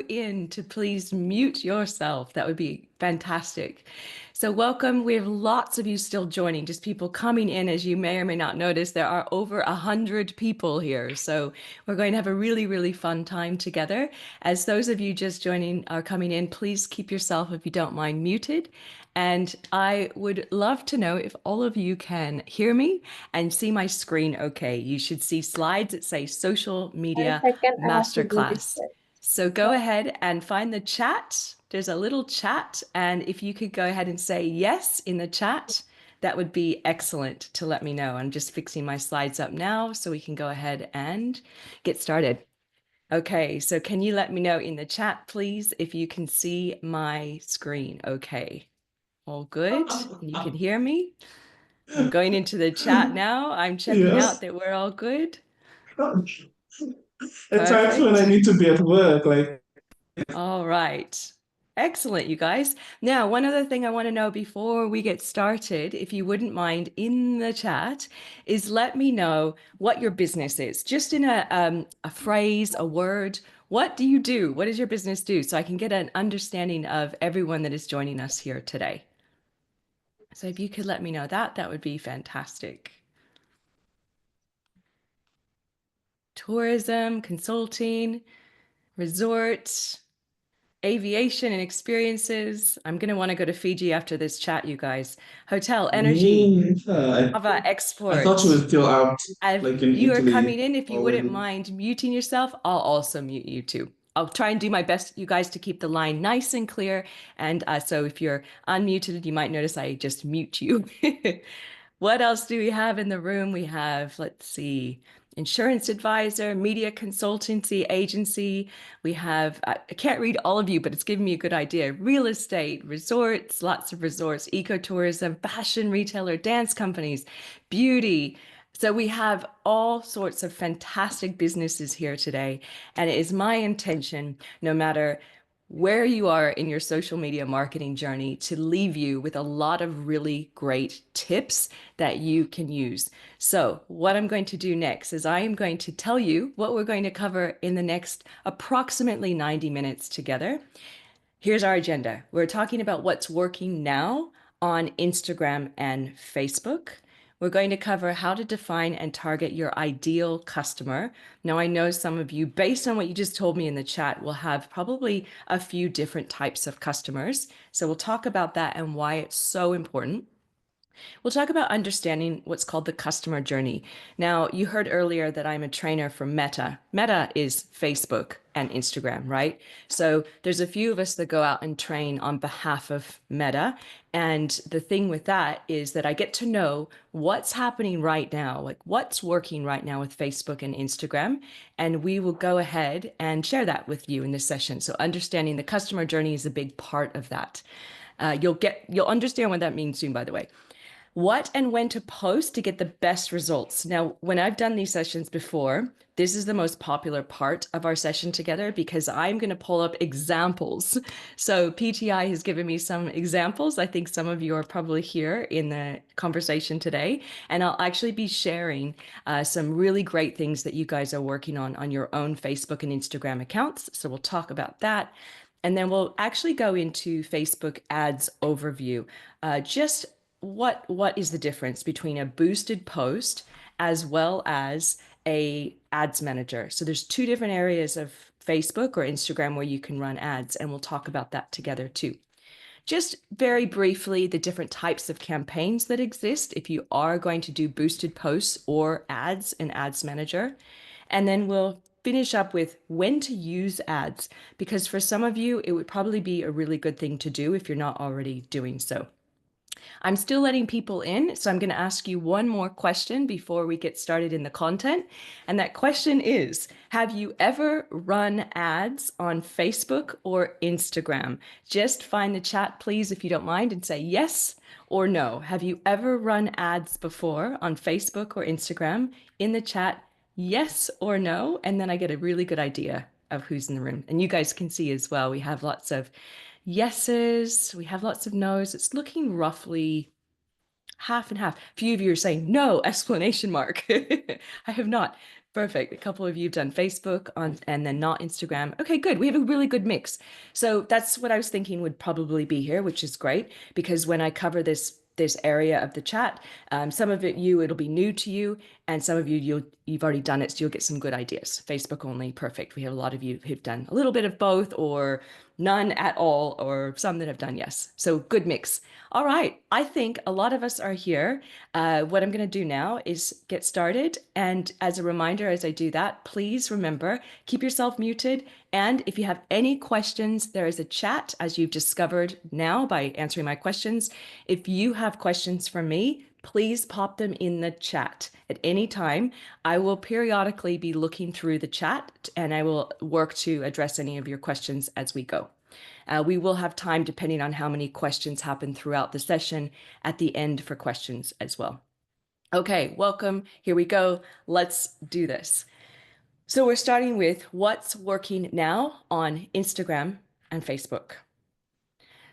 in to please mute yourself. That would be fantastic. So welcome. We have lots of you still joining, just people coming in. As you may or may not notice, there are over 100 people here. So we're going to have a really, really fun time together. As those of you just joining are coming in, please keep yourself, if you don't mind, muted. And I would love to know if all of you can hear me and see my screen okay. You should see slides that say Social One Media second, I have to do this Masterclass. first. So go ahead and find the chat. There's a little chat, and if you could go ahead and say yes in the chat, that would be excellent to let me know. I'm just fixing my slides up now so we can go ahead and get started. Okay, so can you let me know in the chat, please, if you can see my screen? Okay, all good. And you can hear me. I'm going into the chat now. I'm checking out Yes. that we're all good. At times when I Perfect. need to be at work, like, All right. Excellent, you guys. Now, one other thing I want to know before we get started, if you wouldn't mind in the chat, is let me know what your business is. Just in a phrase, a word. What do you do? What does your business do? So I can get an understanding of everyone that is joining us here today. So if you could let me know that, that would be fantastic. Tourism, consulting, resort, aviation and experiences. I'm going to want to go to Fiji after this chat, you guys. Hotel, energy, Java I thought she export. was still out, If like in you are Italy coming in, if you wouldn't already. mind muting yourself, I'll also mute you too. I'll try and do my best, you guys, to keep the line nice and clear. And so if you're unmuted, you might notice I just mute you. What else do we have in the room? We have, let's see, insurance advisor, media consultancy agency. We have, I can't read all of you, but it's giving me a good idea. Real estate, resorts, lots of resorts, ecotourism, fashion retailer, dance companies, beauty. So we have all sorts of fantastic businesses here today. And it is my intention, no matter where you are in your social media marketing journey, to leave you with a lot of really great tips that you can use. So what I'm going to do next is I am going to tell you what we're going to cover in the next approximately 90 minutes together. Here's our agenda. We're talking about what's working now on Instagram and Facebook. We're going to cover how to define and target your ideal customer. Now, I know some of you, based on what you just told me in the chat, will have probably a few different types of customers. So we'll talk about that and why it's so important. We'll talk about understanding what's called the customer journey. Now, you heard earlier that I'm a trainer for Meta. Meta is Facebook and Instagram, right? So there's a few of us that go out and train on behalf of Meta. And the thing with that is that I get to know what's happening right now, like what's working right now with Facebook and Instagram. And we will go ahead and share that with you in this session. So understanding the customer journey is a big part of that. You'll understand what that means soon, by the way. What and when to post to get the best results. Now, when I've done these sessions before, this is the most popular part of our session together because I'm going to pull up examples. So PTI has given me some examples. I think some of you are probably here in the conversation today, and I'll actually be sharing some really great things that you guys are working on your own Facebook and Instagram accounts. So we'll talk about that. And then we'll actually go into Facebook ads overview. Just what is the difference between a boosted post as well as a ads manager? So there's two different areas of Facebook or Instagram where you can run ads, and we'll talk about that together too. Just very briefly, the different types of campaigns that exist if you are going to do boosted posts or ads in Ads Manager. And then we'll finish up with when to use ads, because for some of you, it would probably be a really good thing to do if you're not already doing so. I'm still letting people in, so I'm going to ask you one more question before we get started in the content. And that question is, have you ever run ads on Facebook or Instagram? Just find the chat, please, if you don't mind, and say yes or no. Have you ever run ads before on Facebook or Instagram? In the chat, yes or no. And then I get a really good idea of who's in the room. And you guys can see as well, we have lots of yeses, we have lots of no's. It's looking roughly half and half. A few of you are saying no, explanation mark. I have not. Perfect. A couple of you have done Facebook on and then not Instagram. Okay, good. We have a really good mix. So that's what I was thinking would probably be here, which is great because when I cover this area of the chat, some of it'll be new to you, and some of you've already done it, so you'll get some good ideas. Facebook only, perfect. We have a lot of you who've done a little bit of both, or none at all, or some that have done yes. So good mix. All right. I think a lot of us are here. What I'm going to do now is get started. And as a reminder, as I do that, please remember, keep yourself muted. And if you have any questions, there is a chat, as you've discovered now by answering my questions. If you have questions for me, please pop them in the chat at any time. I will periodically be looking through the chat and I will work to address any of your questions as we go. We will have time, depending on how many questions happen throughout the session, at the end for questions as well. Okay, welcome. Here we go. Let's do this. So we're starting with what's working now on Instagram and Facebook.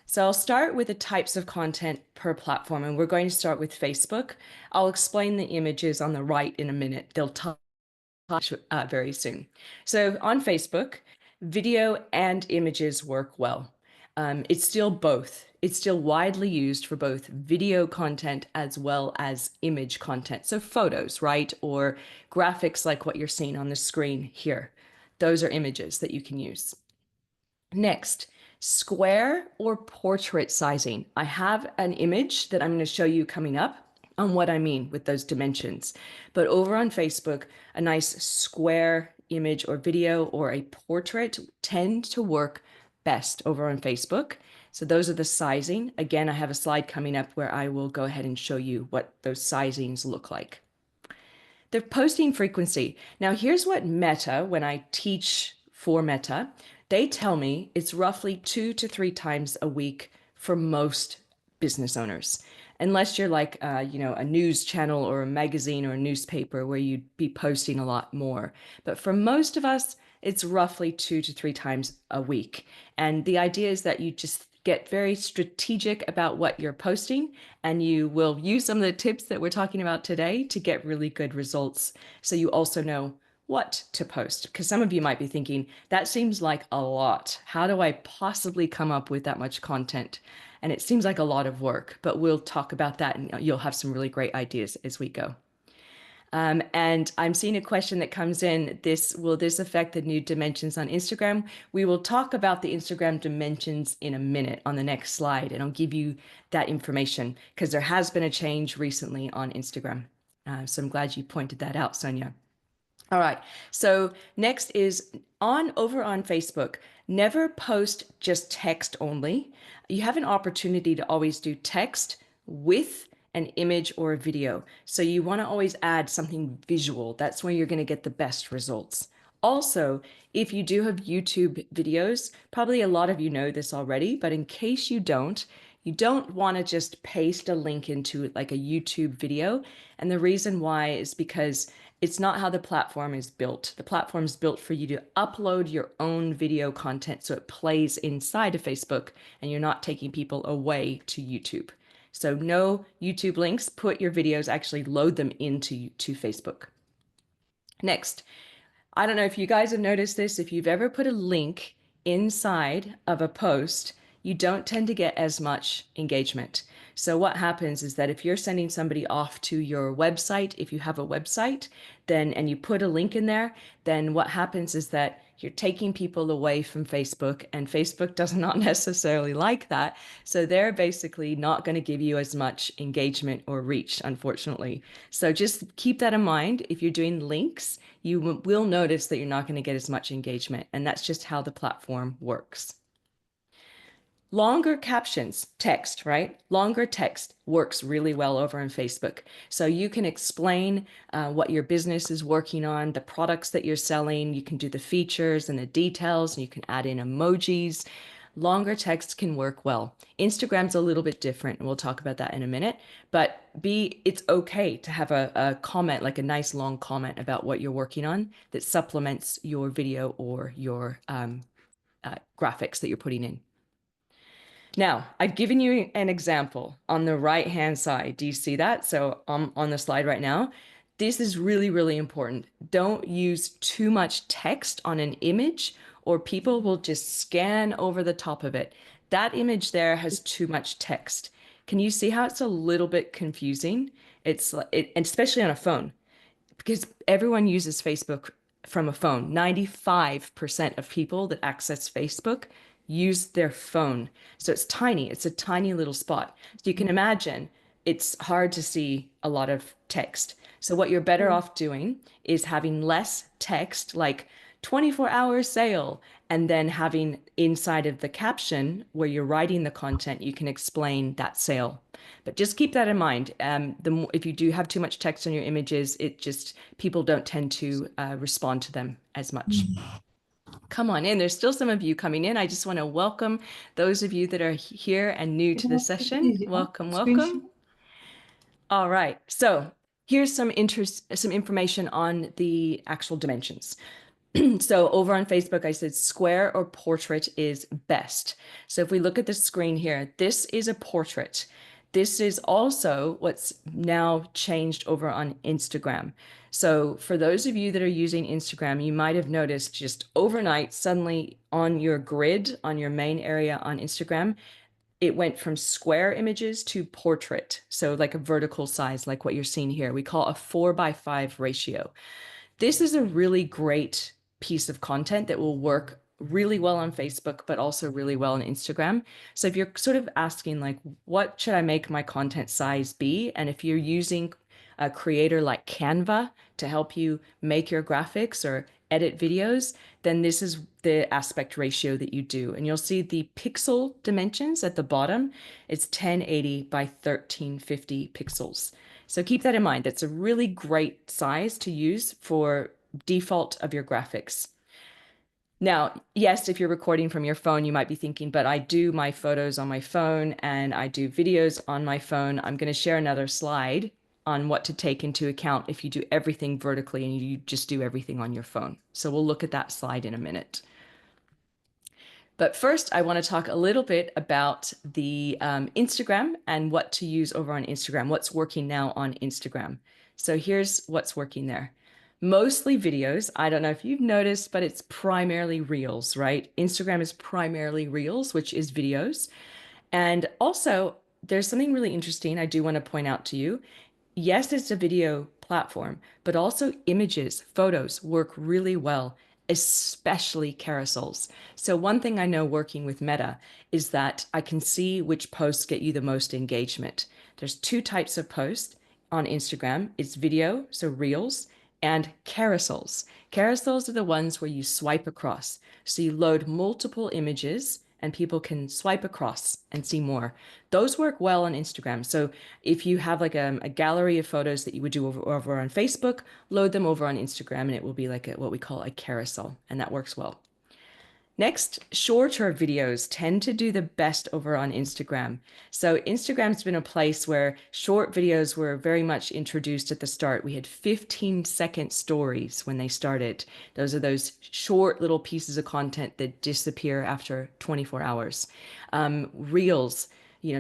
So I'll start with the types of content per platform, and we're going to start with Facebook. I'll explain the images on the right in a minute. They'll touch very soon. So on Facebook, video and images work well. It's still both. It's still widely used for both video content as well as image content. So photos, right? Or graphics like what you're seeing on the screen here. Those are images that you can use. Next, square or portrait sizing. I have an image that I'm going to show you coming up on what I mean with those dimensions. But over on Facebook, a nice square image or video or a portrait tend to work best over on Facebook. So those are the sizing. Again, I have a slide coming up where I will go ahead and show you what those sizings look like. The posting frequency. Now, here's what Meta, when I teach for Meta, they tell me it's roughly 2 to 3 times a week for most business owners. Unless you're like, a news channel or a magazine or a newspaper where you'd be posting a lot more. But for most of us, it's roughly 2 to 3 times a week. And the idea is that you just get very strategic about what you're posting, and you will use some of the tips that we're talking about today to get really good results. So you also know what to post, because some of you might be thinking, that seems like a lot. How do I possibly come up with that much content? And it seems like a lot of work, but we'll talk about that and you'll have some really great ideas as we go. And I'm seeing a question that comes in. Will this affect the new dimensions on Instagram? We will talk about the Instagram dimensions in a minute on the next slide, and I'll give you that information because there has been a change recently on Instagram. So I'm glad you pointed that out, Sonia. All right. So next is over on Facebook, never post just text only. You have an opportunity to always do text with an image or a video. So you want to always add something visual. That's where you're going to get the best results. Also, if you do have YouTube videos, probably a lot of you know this already, but in case you don't want to just paste a link into like a YouTube video. And the reason why is because it's not how the platform is built. The platform is built for you to upload your own video content so it plays inside of Facebook and you're not taking people away to YouTube. So no YouTube links, put your videos, actually load them into Facebook. Next, I don't know if you guys have noticed this. If you've ever put a link inside of a post, you don't tend to get as much engagement. So what happens is that if you're sending somebody off to your website, if you have a website, and you put a link in there, then what happens is that you're taking people away from Facebook, and Facebook does not necessarily like that. So they're basically not going to give you as much engagement or reach, unfortunately. So just keep that in mind. If you're doing links, you will notice that you're not going to get as much engagement, and that's just how the platform works. Longer captions, text, right? Longer text works really well over on Facebook. So you can explain what your business is working on, the products that you're selling. You can do the features and the details, and you can add in emojis. Longer text can work well. Instagram's a little bit different, and we'll talk about that in a minute. But it's okay to have a comment, like a nice long comment about what you're working on that supplements your video or your graphics that you're putting in. Now, I've given you an example on the right-hand side. Do you see that? So on the slide right now, This is really, really important. Don't use too much text on an image, or people will just scan over the top of it. That image there has too much text. Can you see how it's a little bit confusing? And especially on a phone, because everyone uses Facebook from a phone. 95% of people that access Facebook use their phone. So it's tiny, it's a tiny little spot. So you can imagine it's hard to see a lot of text. So what you're better off doing is having less text, like 24-hour sale, and then having inside of the caption where you're writing the content, you can explain that sale. But just keep that in mind. If you do have too much text on your images, it just people don't tend to respond to them as much. Come on in. There's still some of you coming in. I just want to welcome those of you that are here and new to the session. Welcome, welcome. All right. So here's some information on the actual dimensions. So over on Facebook, I said square or portrait is best. So if we look at the screen here, this is a portrait. This is also what's now changed over on Instagram. So for those of you that are using Instagram, you might have noticed just overnight, suddenly on your grid, on your main area on Instagram, it went from square images to portrait. So like a vertical size, like what you're seeing here. We call a 4:5 ratio. This is a really great piece of content that will work really well on Facebook, but also really well on Instagram. So if you're sort of asking like, what should I make my content size be? And if you're using a creator like Canva to help you make your graphics or edit videos, then this is the aspect ratio that you do. And you'll see the pixel dimensions at the bottom. It's 1080 by 1350 pixels. So keep that in mind. That's a really great size to use for default of your graphics. Now, yes, if you're recording from your phone, you might be thinking, but I do my photos on my phone and I do videos on my phone. I'm going to share another slide on what to take into account if you do everything vertically and you just do everything on your phone. So we'll look at that slide in a minute. But first, I want to talk a little bit about the Instagram and what to use over on Instagram, what's working now on Instagram. So here's what's working there. Mostly videos. I don't know if you've noticed, but it's primarily Reels, right? Instagram is primarily Reels, which is videos. And also, there's something really interesting I do want to point out to you. Yes, it's a video platform, but also images, photos work really well, especially carousels. So one thing I know working with Meta is that I can see which posts get you the most engagement. There's two types of posts on Instagram. It's video, so reels, and carousels. Carousels are the ones where you swipe across. So you load multiple images and people can swipe across and see more. Those work well on Instagram. So if you have like a gallery of photos that you would do over on Facebook, load them over on Instagram and it will be like what we call a carousel, and that works well. Next, shorter videos tend to do the best over on Instagram. So Instagram's been a place where short videos were very much introduced at the start. We had 15-second stories when they started. Those are those short little pieces of content that disappear after 24 hours. Reels,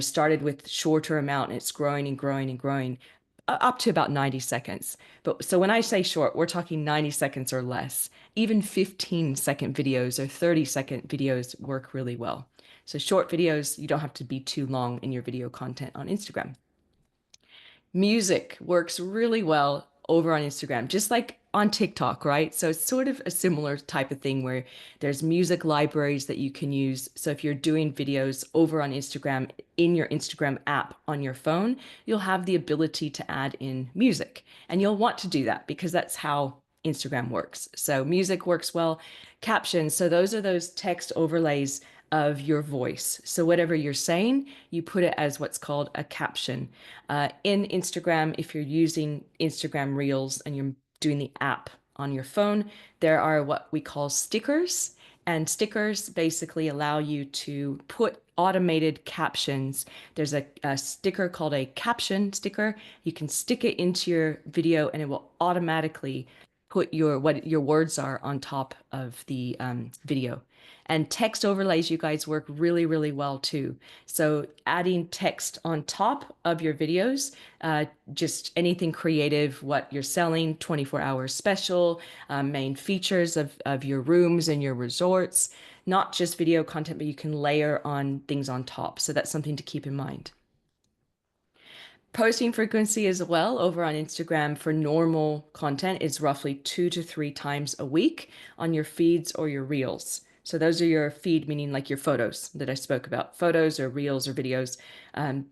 started with shorter amount and it's growing and growing and growing up to about 90 seconds. But so when I say short, we're talking 90 seconds or less. Even 15-second videos or 30-second videos work really well. So short videos, you don't have to be too long in your video content on Instagram. Music works really well over on Instagram, just like on TikTok, right? So it's sort of a similar type of thing where there's music libraries that you can use. So if you're doing videos over on Instagram in your Instagram app on your phone, you'll have the ability to add in music. And you'll want to do that because that's how Instagram works. So music works well. Captions, so those are those text overlays of your voice. So whatever you're saying, you put it as what's called a caption. In Instagram, if you're using Instagram Reels and you're doing the app on your phone, there are what we call stickers. And stickers basically allow you to put automated captions. There's a sticker called a caption sticker. You can stick it into your video and it will automatically put what your words are on top of the video. And text overlays, you guys work really, really well too. So adding text on top of your videos, just anything creative, what you're selling, 24-hour special, main features of your rooms and your resorts, not just video content, but you can layer on things on top. So that's something to keep in mind. Posting frequency as well over on Instagram for normal content is roughly 2 to 3 times a week on your feeds or your reels. So those are your feed, meaning like your photos that I spoke about, photos or reels or videos, um,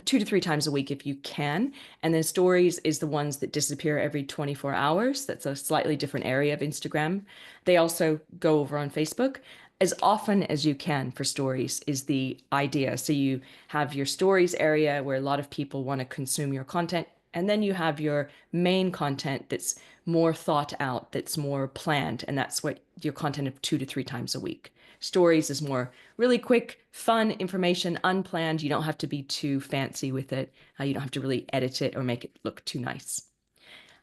2 to 3 times a week if you can. And then stories is the ones that disappear every 24 hours. That's a slightly different area of Instagram. They also go over on Facebook as often as you can for stories is the idea. So you have your stories area where a lot of people want to consume your content. And then you have your main content that's more thought out, that's more planned. And that's what your content of 2 to 3 times a week. Stories is more really quick, fun information, unplanned. You don't have to be too fancy with it. You don't have to really edit it or make it look too nice.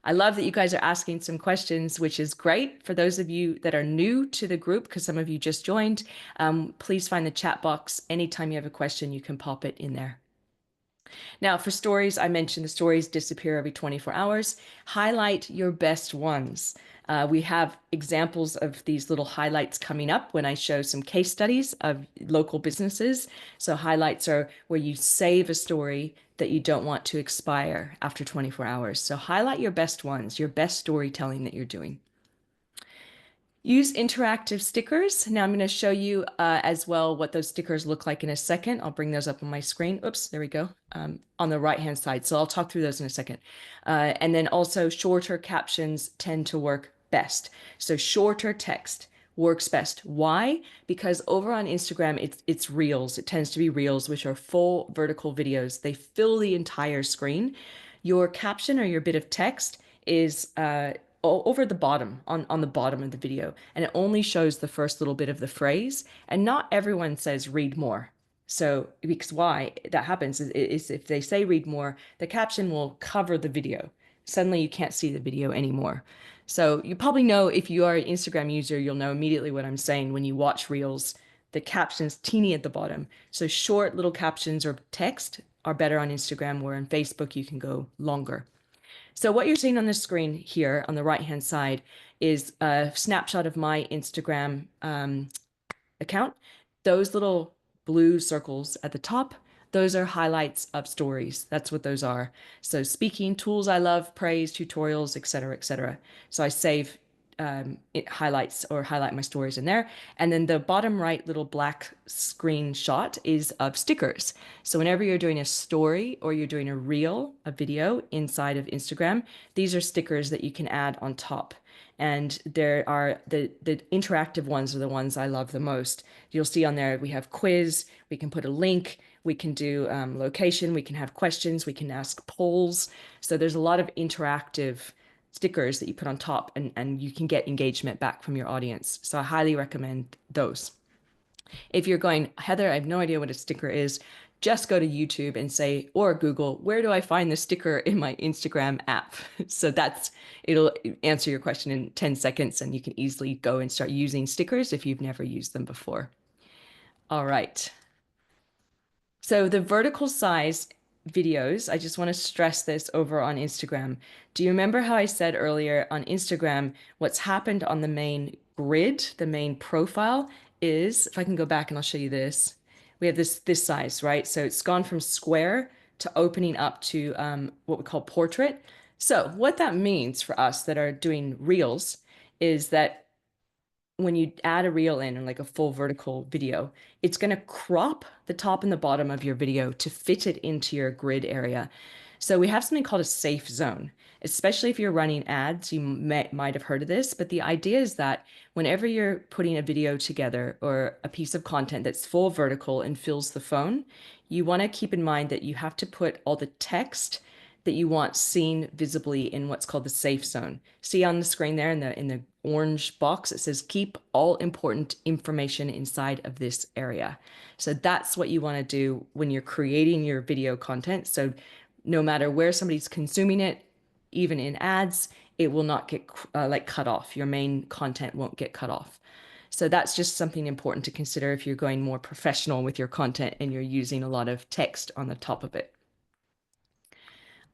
I love that you guys are asking some questions, which is great. For those of you that are new to the group, because some of you just joined, please find the chat box. Anytime you have a question, you can pop it in there. Now, for stories, I mentioned the stories disappear every 24 hours. Highlight your best ones. We have examples of these little highlights coming up when I show some case studies of local businesses. So highlights are where you save a story that you don't want to expire after 24 hours. So highlight your best ones, your best storytelling that you're doing. Use interactive stickers. Now I'm going to show you as well what those stickers look like in a second. I'll bring those up on my screen. Oops, there we go. On the right-hand side. So I'll talk through those in a second. And then also shorter captions tend to work best. So shorter text works best. Why? Because over on Instagram, it's reels. It tends to be reels, which are full vertical videos. They fill the entire screen. Your caption or your bit of text is over the bottom on the bottom of the video, and it only shows the first little bit of the phrase, and not everyone says read more. So because why that happens is if they say read more, the caption will cover the video. Suddenly you can't see the video anymore. So you probably know, if you are an Instagram user, you'll know immediately what I'm saying. When you watch reels, the caption's teeny at the bottom. So short little captions or text are better on Instagram, where on Facebook you can go longer. So what you're seeing on the screen here on the right-hand side is a snapshot of my Instagram account. Those little blue circles at the top, those are highlights of stories. That's what those are. So speaking, tools I love, praise, tutorials, etc., etc. So I save it highlights or highlight my stories in there. And then the bottom right little black screenshot is of stickers. So whenever you're doing a story or you're doing a reel, a video inside of Instagram, these are stickers that you can add on top. And there are the interactive ones are the ones I love the most. You'll see on there we have quiz, we can put a link, we can do location, we can have questions, we can ask polls. So there's a lot of interactive stickers that you put on top, and you can get engagement back from your audience. So I highly recommend those. If you're going, Heather, I have no idea what a sticker is, just go to YouTube and say, or Google, where do I find the sticker in my Instagram app? So it'll answer your question in 10 seconds, and you can easily go and start using stickers if you've never used them before. All right. So the vertical size videos, I just want to stress this over on Instagram. Do you remember how I said earlier on Instagram, what's happened on the main grid, the main profile is, if I can go back and I'll show you this, we have this size, right? So it's gone from square to opening up to what we call portrait. So what that means for us that are doing reels is that when you add a reel in and like a full vertical video, it's going to crop the top and the bottom of your video to fit it into your grid area. So we have something called a safe zone, especially if you're running ads. You might have heard of this, but the idea is that whenever you're putting a video together or a piece of content that's full vertical and fills the phone, you want to keep in mind that you have to put all the text that you want seen visibly in what's called the safe zone. See on the screen there in the orange box, it says keep all important information inside of this area. So that's what you want to do when you're creating your video content. So no matter where somebody's consuming it, even in ads, it will not get like cut off. Your main content won't get cut off. So that's just something important to consider if you're going more professional with your content and you're using a lot of text on the top of it.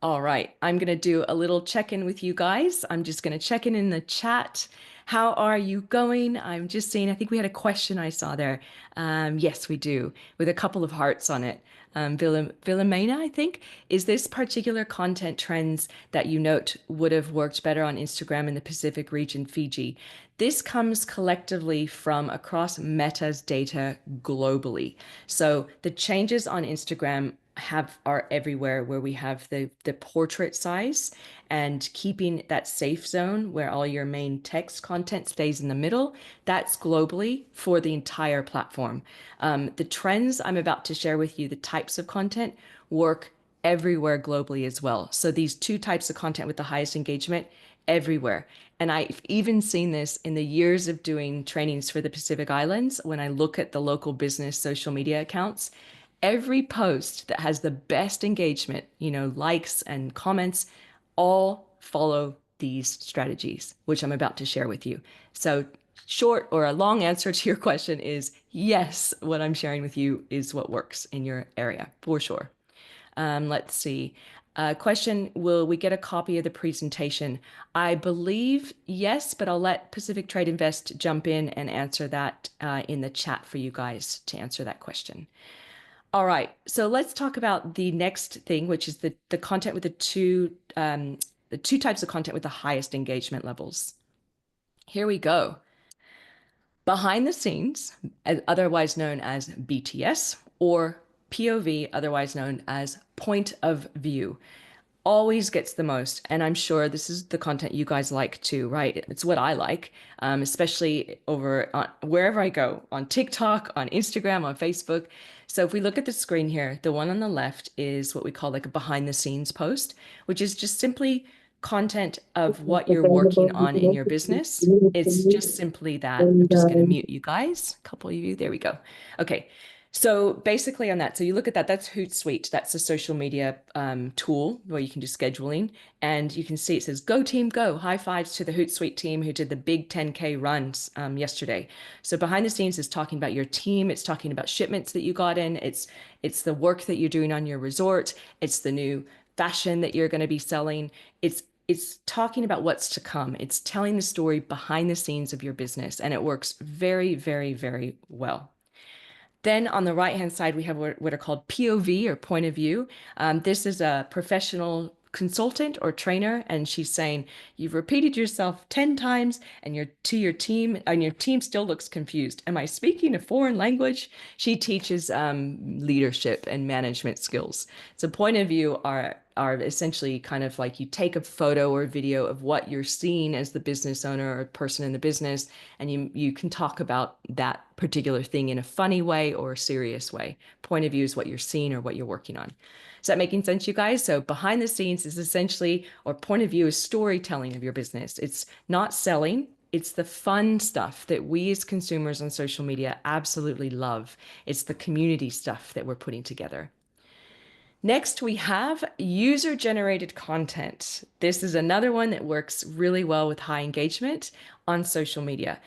All right, I'm going to do a little check-in with you guys. I'm just going to check in the chat. How are you going? I'm just seeing, I think we had a question I saw there. Yes, we do, with a couple of hearts on it. Villamena, I think, is this particular content trends that you note would have worked better on Instagram in the Pacific region, Fiji? This comes collectively from across Meta's data globally. So the changes on Instagram are everywhere where we have the portrait size and keeping that safe zone where all your main text content stays in the middle. That's globally for the entire platform. The trends I'm about to share with you, the types of content, work everywhere globally as well. So these two types of content with the highest engagement everywhere. And I've even seen this in the years of doing trainings for the Pacific Islands. When I look at the local business social media accounts, every post that has the best engagement, likes and comments, all follow these strategies, which I'm about to share with you. So, short or a long answer to your question is yes, what I'm sharing with you is what works in your area for sure. Let's see. Question, will we get a copy of the presentation? I believe yes, but I'll let Pacific Trade Invest jump in and answer that in the chat for you guys to answer that question. All right, so let's talk about the next thing, which is the content with the two types of content with the highest engagement levels. Here we go. Behind the scenes, otherwise known as BTS, or POV, otherwise known as point of view, always gets the most. And I'm sure this is the content you guys like too, right? It's what I like, especially over wherever I go, on TikTok, on Instagram, on Facebook. So if we look at the screen here, the one on the left is what we call like a behind the scenes post, which is just simply content of what you're working on in your business. It's just simply that. I'm just going to mute you guys, a couple of you. There we go. Okay. So basically on that, so you look at that, that's Hootsuite. That's a social media tool where you can do scheduling. And you can see it says, go team, go. High fives to the Hootsuite team who did the big 10K runs yesterday. So behind the scenes is talking about your team. It's talking about shipments that you got in. It's the work that you're doing on your resort. It's the new fashion that you're going to be selling. It's talking about what's to come. It's telling the story behind the scenes of your business. And it works very, very, very well. Then on the right-hand side, we have what are called POV or point of view. This is a professional consultant or trainer, and she's saying, you've repeated yourself 10 times and you're to your team, and your team still looks confused. Am I speaking a foreign language? She teaches leadership and management skills. So point of view are essentially kind of like you take a photo or video of what you're seeing as the business owner or person in the business, and you can talk about that particular thing in a funny way or a serious way. Point of view is what you're seeing or what you're working on. Is that making sense, you guys? So behind the scenes is essentially, or point of view is storytelling of your business. It's not selling. It's the fun stuff that we as consumers on social media absolutely love. It's the community stuff that we're putting together. Next, we have user-generated content. This is another one that works really well with high engagement on social media.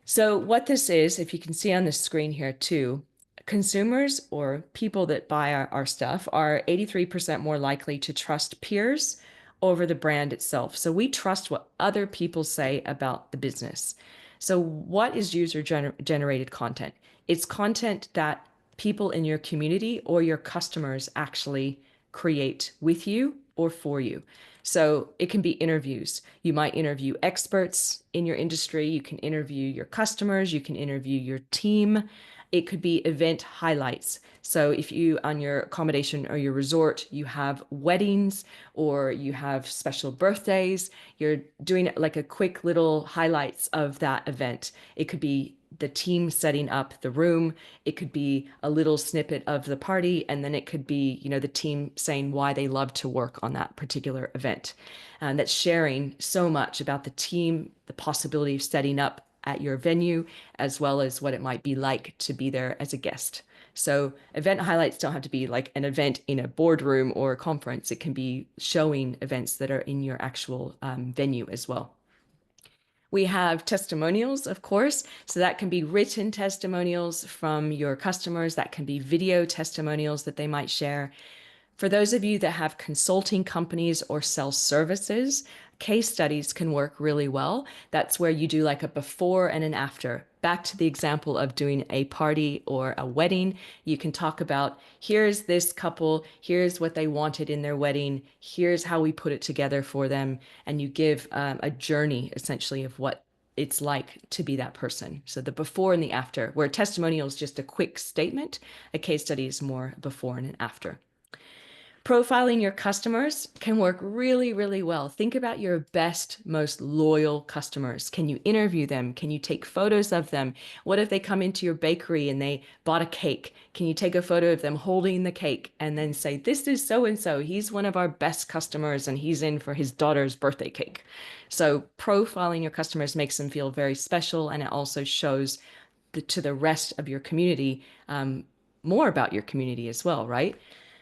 So what this is, if you can see on the screen here too, consumers or people that buy our stuff are 83% more likely to trust peers over the brand itself. So we trust what other people say about the business. So what is user-generated content? It's content that people in your community or your customers actually create with you or for you. So it can be interviews. You might interview experts in your industry. You can interview your customers. You can interview your team. It could be event highlights. So if you, on your accommodation or your resort, you have weddings or you have special birthdays, you're doing like a quick little highlights of that event. It could be the team setting up the room. It could be a little snippet of the party, and then it could be, the team saying why they love to work on that particular event. And that's sharing so much about the team, the possibility of setting up at your venue, as well as what it might be like to be there as a guest. So event highlights don't have to be like an event in a boardroom or a conference. It can be showing events that are in your actual venue as well. We have testimonials, of course. So that can be written testimonials from your customers. That can be video testimonials that they might share. For those of you that have consulting companies or sell services, case studies can work really well. That's where you do like a before and an after. Back to the example of doing a party or a wedding, you can talk about here's this couple, here's what they wanted in their wedding, here's how we put it together for them. And you give a journey essentially of what it's like to be that person. So the before and the after, where a testimonial is just a quick statement, a case study is more before and an after. Profiling your customers can work really, really well. Think about your best, most loyal customers. Can you interview them? Can you take photos of them? What if they come into your bakery and they bought a cake? Can you take a photo of them holding the cake and then say, this is so and so. He's one of our best customers and he's in for his daughter's birthday cake. So profiling your customers makes them feel very special, and it also shows to the rest of your community more about your community as well, right?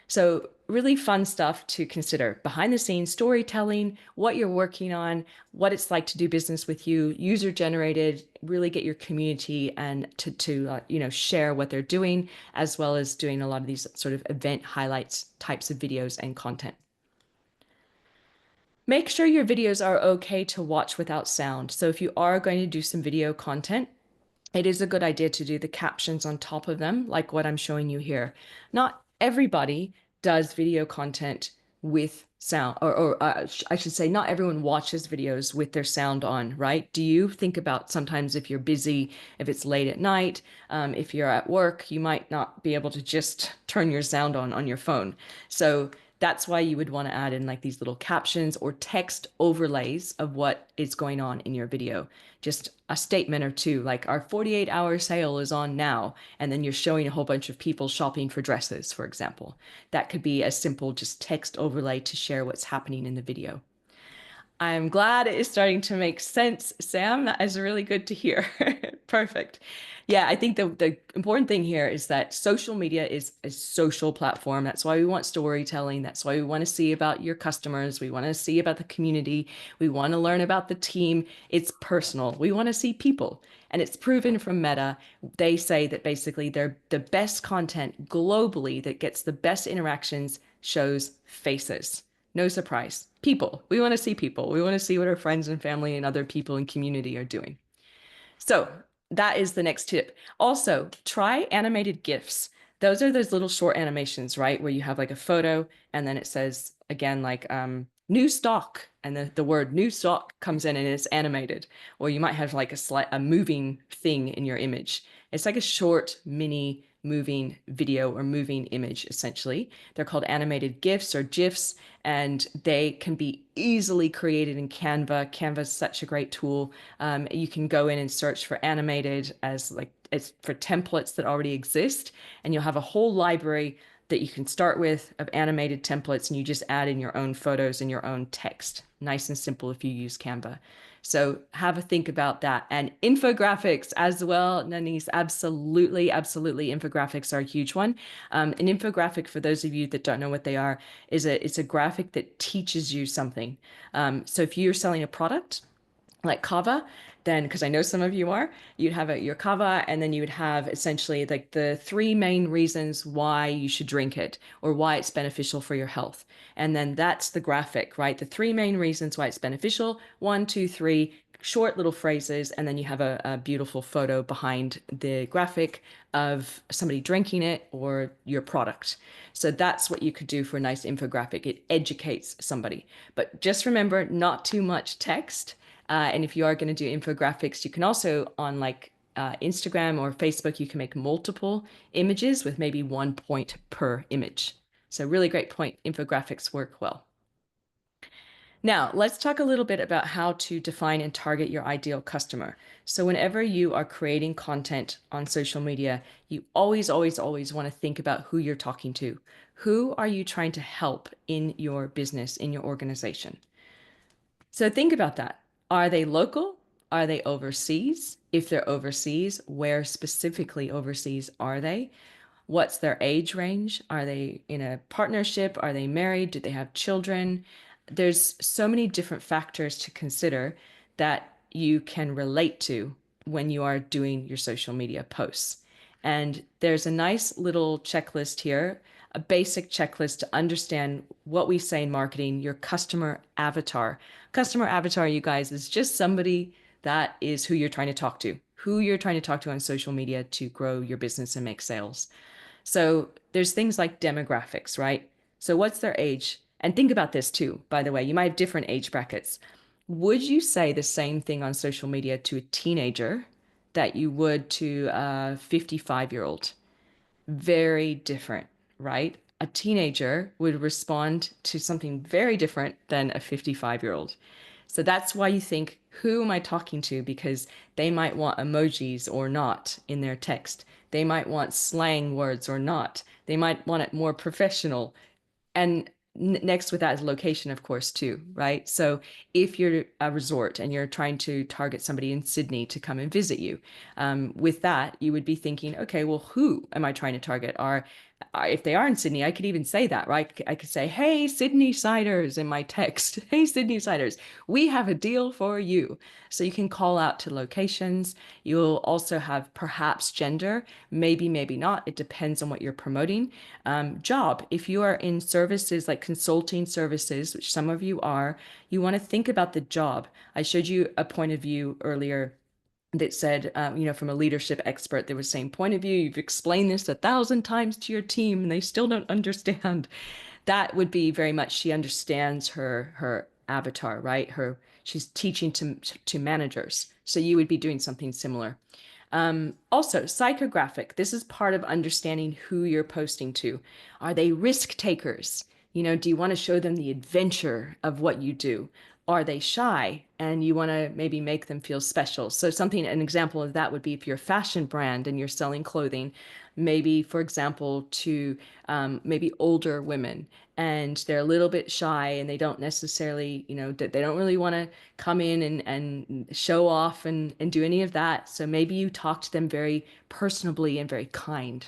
So, really fun stuff to consider behind the scenes storytelling, what you're working on, what it's like to do business with you, user generated, really get your community and to share what they're doing, as well as doing a lot of these sort of event highlights types of videos and content. Make sure your videos are okay to watch without sound. So if you are going to do some video content, it is a good idea to do the captions on top of them, like what I'm showing you here. Not everybody does video content with sound, or I should say, not everyone watches videos with their sound on, right? Do you think about sometimes if you're busy, if it's late at night, if you're at work, you might not be able to just turn your sound on your phone. So that's why you would want to add in like these little captions or text overlays of what is going on in your video. Just a statement or two, like our 48-hour sale is on now. And then you're showing a whole bunch of people shopping for dresses, for example. That could be a simple just text overlay to share what's happening in the video. I'm glad it is starting to make sense, Sam. That is really good to hear. Perfect. Yeah, I think the important thing here is that social media is a social platform. That's why we want storytelling. That's why we want to see about your customers. We want to see about the community. We want to learn about the team. It's personal. We want to see people. And it's proven from Meta. They say that basically they're the best content globally that gets the best interactions shows faces. No surprise. People. We want to see people. We want to see what our friends and family and other people in community are doing. So that is the next tip. Also, try animated GIFs. Those are those little short animations, right? Where you have like a photo and then it says again, like new stock, and the word new stock comes in and it's animated. Or you might have like a moving thing in your image. It's like a short mini moving video or moving image, essentially. They're called animated GIFs or GIFs, and they can be easily created in Canva. Canva is such a great tool. You can go in and search for animated as like it's for templates that already exist, and you'll have a whole library that you can start with of animated templates, and you just add in your own photos and your own text. Nice and simple if you use Canva. So have a think about that. And infographics as well, Nanise, absolutely, absolutely. Infographics are a huge one. An infographic, for those of you that don't know what they are, it's a graphic that teaches you something. So if you're selling a product, like kava, then because I know some of you are, you'd have your kava, and then you would have essentially like the three main reasons why you should drink it or why it's beneficial for your health. And then that's the graphic, right? The three main reasons why it's beneficial, one, two, three, short little phrases, and then you have a beautiful photo behind the graphic of somebody drinking it or your product. So that's what you could do for a nice infographic. It educates somebody. But just remember, not too much text. And if you are going to do infographics, you can also on like Instagram or Facebook, you can make multiple images with maybe 1 point per image. So really great point. Infographics work well. Now, let's talk a little bit about how to define and target your ideal customer. So whenever you are creating content on social media, you always, always, always want to think about who you're talking to. Who are you trying to help in your business, in your organization? So think about that. Are they local? Are they overseas? If they're overseas, where specifically overseas are they? What's their age range? Are they in a partnership? Are they married? Do they have children? There's so many different factors to consider that you can relate to when you are doing your social media posts. And there's a nice little checklist here, a basic checklist to understand what we say in marketing, your customer avatar. Customer avatar, you guys, is just somebody that is who you're trying to talk to, who you're trying to talk to on social media to grow your business and make sales. So there's things like demographics, right? So what's their age? And think about this too, by the way, you might have different age brackets. Would you say the same thing on social media to a teenager that you would to a 55-year-old? Very different, right? A teenager would respond to something very different than a 55-year-old. So that's why you think, who am I talking to? Because they might want emojis or not in their text. They might want slang words or not. They might want it more professional. And next with that is location, of course, too, right? So if you're a resort and you're trying to target somebody in Sydney to come and visit you, with that, you would be thinking, okay, well, who am I trying to target? If they are in Sydney, I could even say that, right? I could say, hey, Sydney Siders in my text. Hey, Sydney Siders, we have a deal for you. So you can call out to locations. You'll also have perhaps gender, maybe, maybe not. It depends on what you're promoting. Job, if you are in services like consulting services, which some of you are, you want to think about the job. I showed you a point of view earlier that said, from a leadership expert, they were saying, point of view, you've explained this 1,000 times to your team and they still don't understand. That would be very much she understands her avatar, right? She's teaching to managers. So you would be doing something similar. Also, psychographic. This is part of understanding who you're posting to. Are they risk takers? Do you want to show them the adventure of what you do? Are they shy and you want to maybe make them feel special? So an example of that would be if you're a fashion brand and you're selling clothing, maybe, for example, to maybe older women and they're a little bit shy and they don't necessarily, they don't really want to come in and show off and do any of that. So maybe you talk to them very personably and very kind.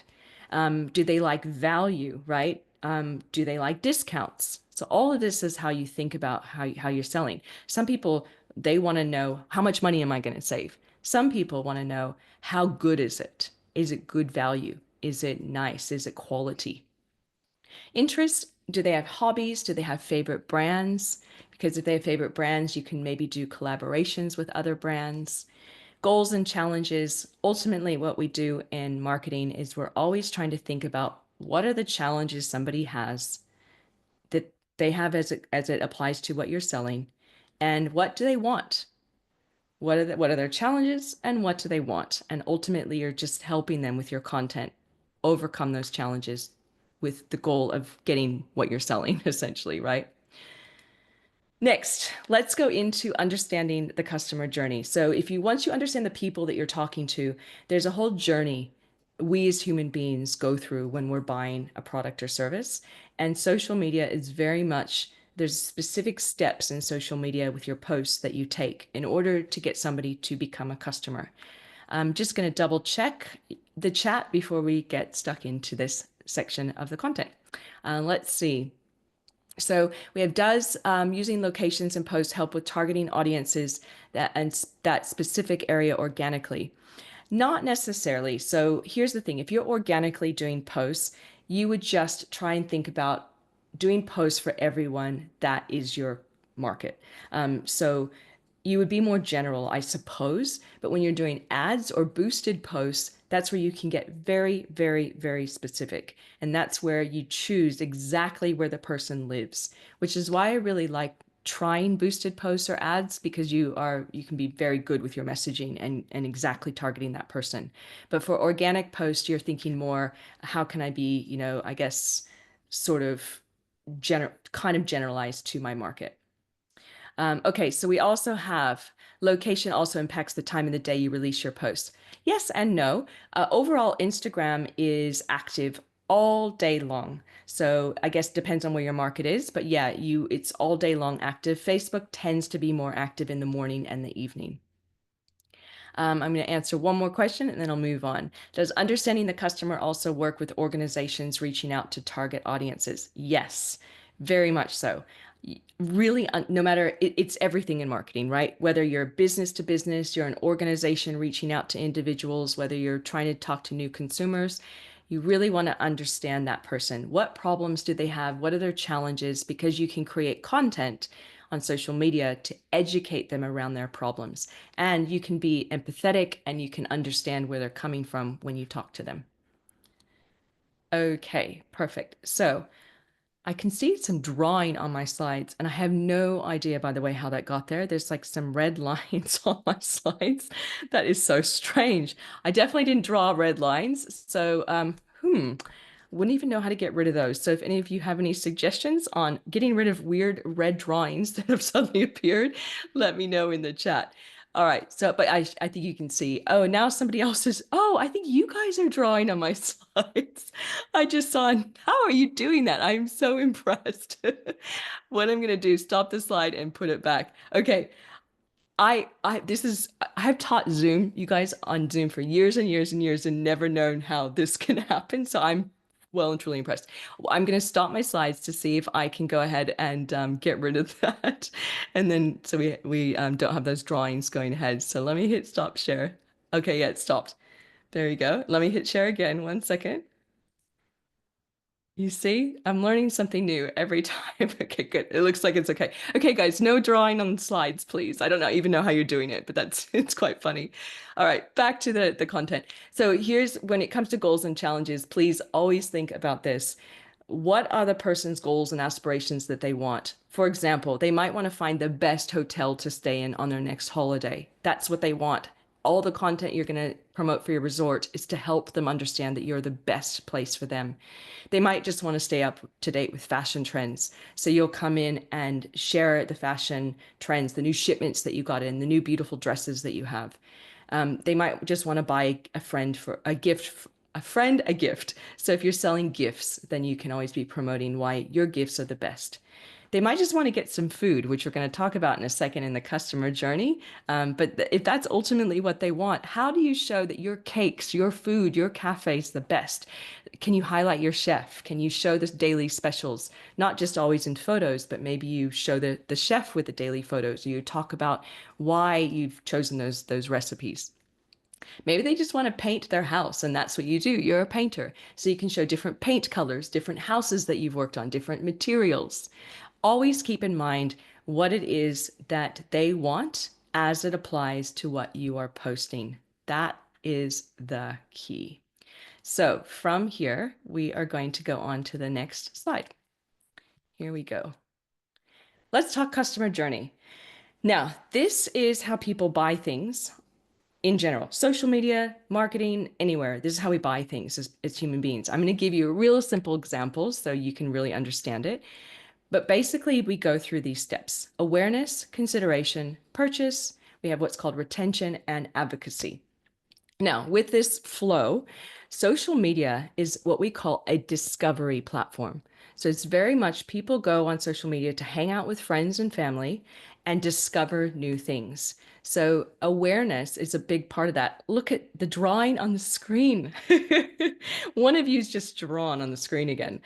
Do they like value, right? Do they like discounts? So all of this is how you think about how you're selling. Some people, they want to know, how much money am I going to save? Some people want to know, how good is it? Is it good value? Is it nice? Is it quality? Interests, do they have hobbies? Do they have favorite brands? Because if they have favorite brands, you can maybe do collaborations with other brands. Goals and challenges. Ultimately, what we do in marketing is we're always trying to think about what are the challenges somebody has that they have as it applies to what you're selling, and what do they want? What are their challenges and what do they want? And ultimately, you're just helping them with your content overcome those challenges with the goal of getting what you're selling, essentially, right? Next, let's go into understanding the customer journey. So once you understand the people that you're talking to, there's a whole journey we as human beings go through when we're buying a product or service. And social media is very much, there's specific steps in social media with your posts that you take in order to get somebody to become a customer. I'm just going to double check the chat before we get stuck into this section of the content. Let's see. So we have does using locations and posts help with targeting audiences that specific area organically? Not necessarily. So here's the thing. If you're organically doing posts, you would just try and think about doing posts for everyone that is your market. So you would be more general, I suppose. But when you're doing ads or boosted posts, that's where you can get very, very, very specific. And that's where you choose exactly where the person lives, which is why I really like trying boosted posts or ads, because you can be very good with your messaging and exactly targeting that person. But for organic posts, you're thinking more, how can I be, I guess, sort of kind of generalized to my market. Okay, so we also have location also impacts the time of the day you release your posts. Yes and no. Overall, Instagram is active all day long. So I guess depends on where your market is, but yeah, it's all day long active. Facebook tends to be more active in the morning and the evening. I'm going to answer one more question and then I'll move on. Does understanding the customer also work with organizations reaching out to target audiences? Yes, very much so. Really, no matter, it's everything in marketing, right? Whether you're business to business, you're an organization reaching out to individuals, whether you're trying to talk to new consumers, you really want to understand that person. What problems do they have? What are their challenges? Because you can create content on social media to educate them around their problems. And you can be empathetic and you can understand where they're coming from when you talk to them. Okay, perfect. So, I can see some drawing on my slides, and I have no idea, by the way, how that got there. There's like some red lines on my slides. That is so strange. I definitely didn't draw red lines, so wouldn't even know how to get rid of those. So if any of you have any suggestions on getting rid of weird red drawings that have suddenly appeared, let me know in the chat. All right, so but I think you can see. Oh, now somebody else is. Oh, I think you guys are drawing on my slides. I just saw. How are you doing that? I'm so impressed. What I'm gonna do, stop the slide and put it back. Okay, I've taught Zoom, you guys, on Zoom for years and years and years and never known how this can happen. So I'm well and truly impressed. Well, I'm going to stop my slides to see if I can go ahead and get rid of that. And then so we don't have those drawings going ahead. So let me hit stop share. Okay, yeah, it stopped. There you go. Let me hit share again. 1 second. You see, I'm learning something new every time. Okay, good. It looks like it's okay. Okay, guys, no drawing on slides, please. I don't know even know how you're doing it, but that's it's quite funny. All right, back to the content. So here's when it comes to goals and challenges, please always think about this. What are the person's goals and aspirations that they want? For example, they might want to find the best hotel to stay in on their next holiday. That's what they want. All the content you're going to promote for your resort is to help them understand that you're the best place for them. They might just want to stay up to date with fashion trends. So you'll come in and share the fashion trends, the new shipments that you got in, the new beautiful dresses that you have. They might just want to buy a friend for a gift, a friend a gift. So if you're selling gifts, then you can always be promoting why your gifts are the best. They might just want to get some food, which we're going to talk about in a second in the customer journey. But if that's ultimately what they want, how do you show that your cakes, your food, your cafe is the best? Can you highlight your chef? Can you show the daily specials? Not just always in photos, but maybe you show the chef with the daily photos. You talk about why you've chosen those recipes. Maybe they just want to paint their house, and that's what you do. You're a painter. So you can show different paint colors, different houses that you've worked on, different materials. Always keep in mind what it is that they want as it applies to what you are posting. That is the key. So from here, we are going to go on to the next slide. Here we go. Let's talk customer journey. Now, this is how people buy things in general, social media, marketing, anywhere. This is how we buy things as human beings. I'm going to give you a real simple example so you can really understand it. But basically, we go through these steps: awareness, consideration, purchase. We have what's called retention and advocacy. Now, with this flow, social media is what we call a discovery platform. So it's very much people go on social media to hang out with friends and family and discover new things. So awareness is a big part of that. Look at the drawing on the screen. One of you's just drawn on the screen again.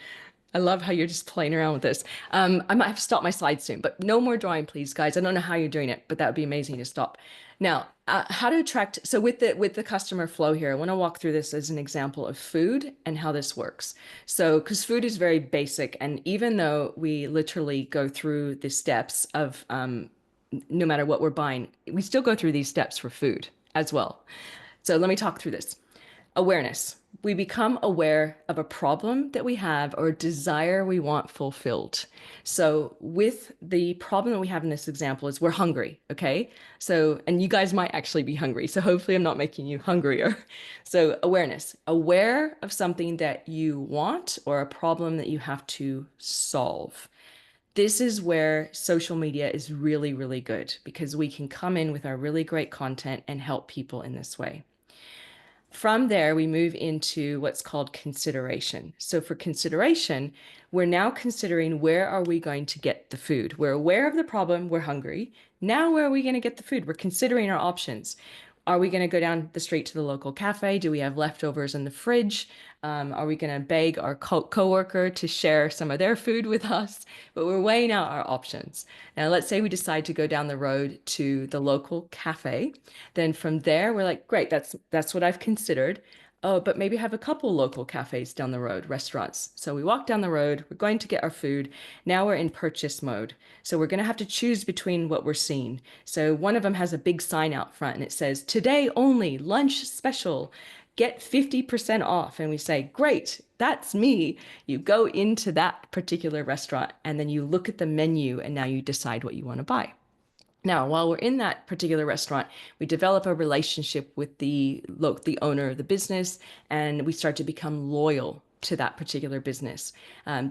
I love how you're just playing around with this. I might have to stop my slide soon, but no more drawing, please, guys. I don't know how you're doing it, but that would be amazing to stop. Now, how to attract, so with the customer flow here, I want to walk through this as an example of food and how this works. So, because food is very basic, and even though we literally go through the steps of no matter what we're buying, we still go through these steps for food as well. So let me talk through this. Awareness. We become aware of a problem that we have or a desire we want fulfilled. So with the problem that we have in this example is we're hungry, okay? So, and you guys might actually be hungry. So hopefully I'm not making you hungrier. So awareness, aware of something that you want or a problem that you have to solve. This is where social media is really, really good because we can come in with our really great content and help people in this way. From there, we move into what's called consideration. So for consideration, we're now considering where are we going to get the food? We're aware of the problem, we're hungry. Now, where are we going to get the food? We're considering our options. Are we going to go down the street to the local cafe? Do we have leftovers in the fridge? Are we going to beg our coworker to share some of their food with us? But we're weighing out our options. Now, let's say we decide to go down the road to the local cafe. Then from there, we're like, great, that's what I've considered. Oh, but maybe have a couple local cafes down the road, restaurants. So we walk down the road, we're going to get our food. Now we're in purchase mode. So we're going to have to choose between what we're seeing. So one of them has a big sign out front and it says, "Today only, lunch special. Get 50% off." And we say, "Great, that's me." You go into that particular restaurant and then you look at the menu and now you decide what you want to buy. Now, while we're in that particular restaurant, we develop a relationship with the owner of the business, and we start to become loyal to that particular business.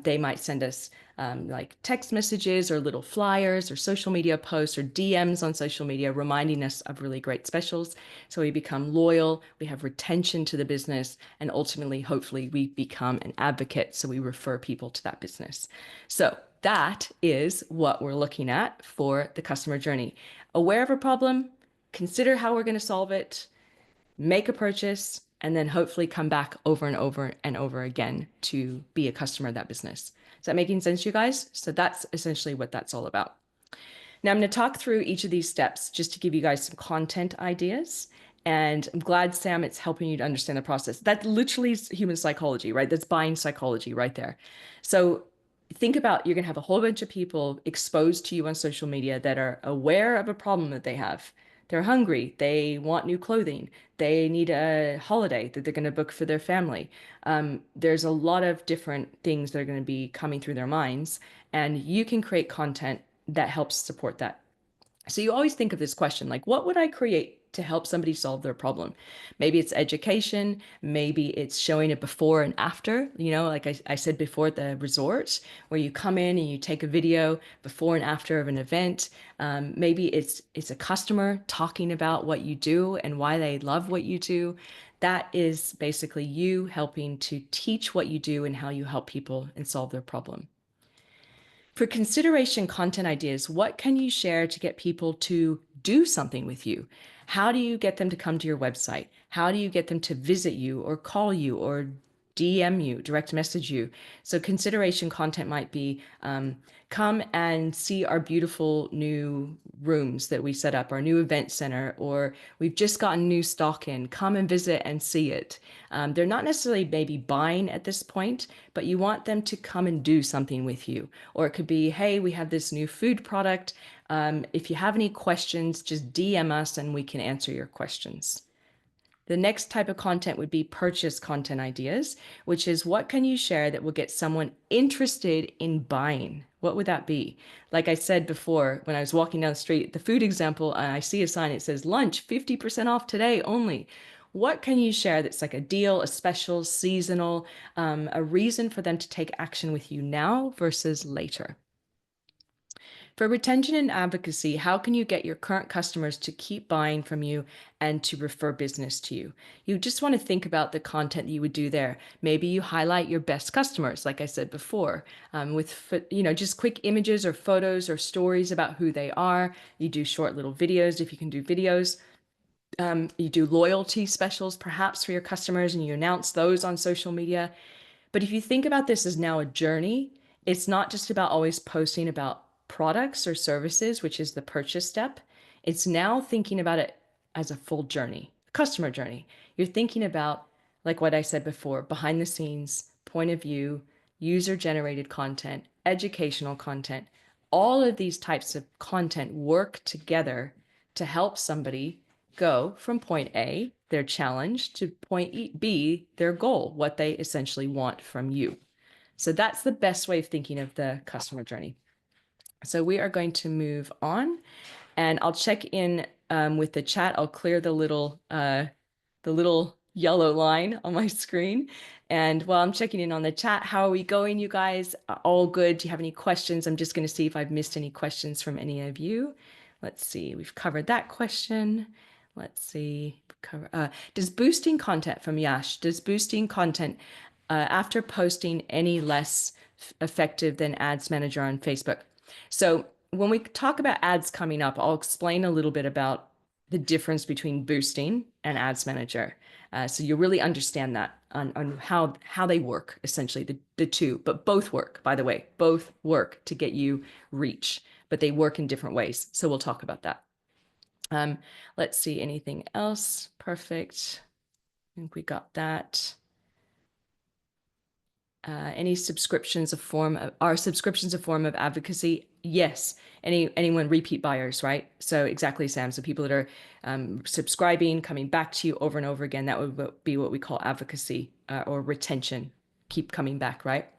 They might send us like text messages or little flyers or social media posts or DMs on social media reminding us of really great specials. So we become loyal, we have retention to the business, and ultimately, hopefully, we become an advocate. So we refer people to that business. So that is what we're looking at for the customer journey. Aware of a problem, consider how we're going to solve it, make a purchase, and then hopefully come back over and over and over again to be a customer of that business. Is that making sense, you guys? So that's essentially what that's all about. Now I'm going to talk through each of these steps just to give you guys some content ideas. And I'm glad, Sam, it's helping you to understand the process. That literally is human psychology, right? That's buying psychology right there. So think about, you're going to have a whole bunch of people exposed to you on social media that are aware of a problem that they have. They're hungry. They want new clothing. They need a holiday that they're going to book for their family. There's a lot of different things that are going to be coming through their minds, and you can create content that helps support that. So you always think of this question, like, what would I create to help somebody solve their problem? Maybe it's education, maybe it's showing it before and after, like I said before at the resort, where you come in and you take a video before and after of an event. Maybe it's a customer talking about what you do and why they love what you do. That is basically you helping to teach what you do and how you help people and solve their problem. For consideration content ideas, what can you share to get people to do something with you? How do you get them to come to your website? How do you get them to visit you or call you or DM you, direct message you? So consideration content might be come and see our beautiful new rooms that we set up, our new event center, or we've just gotten new stock in. Come and visit and see it. They're not necessarily maybe buying at this point, but you want them to come and do something with you. Or it could be, hey, we have this new food product. If you have any questions, just DM us and we can answer your questions. The next type of content would be purchase content ideas, which is what can you share that will get someone interested in buying? What would that be? Like I said before, when I was walking down the street, the food example, I see a sign, it says lunch 50% off today only. What can you share that's like a deal, a special, seasonal, a reason for them to take action with you now versus later? For retention and advocacy, how can you get your current customers to keep buying from you and to refer business to you? You just want to think about the content you would do there. Maybe you highlight your best customers, like I said before, with just quick images or photos or stories about who they are. You do short little videos if you can do videos. You do loyalty specials perhaps for your customers and you announce those on social media. But if you think about this as now a journey, it's not just about always posting about products or services, which is the purchase step. It's now thinking about it as a full journey, customer journey. You're thinking about, like what I said before, behind the scenes, point of view, user generated content, educational content. All of these types of content work together to help somebody go from point A, their challenge, to point B, their goal, what they essentially want from you. So that's the best way of thinking of the customer journey. So we are going to move on, and I'll check in with the chat. I'll clear the little yellow line on my screen. And while I'm checking in on the chat, how are we going, you guys? All good? Do you have any questions? I'm just going to see if I've missed any questions from any of you. Let's see. We've covered that question. Let's see. Does boosting content from Yash, does boosting content after posting any less effective than Ads Manager on Facebook? So when we talk about ads coming up, I'll explain a little bit about the difference between boosting and ads manager. So you really understand that on how they work, essentially, the two, but both work, by the way, both work to get you reach, but they work in different ways. So we'll talk about that. Let's see, anything else? Perfect. I think we got that. Any subscriptions a form of, are subscriptions a form of advocacy? Yes. Anyone repeat buyers, right? So exactly, Sam. So people that are subscribing, coming back to you over and over again, that would be what we call advocacy or retention. Keep coming back, right?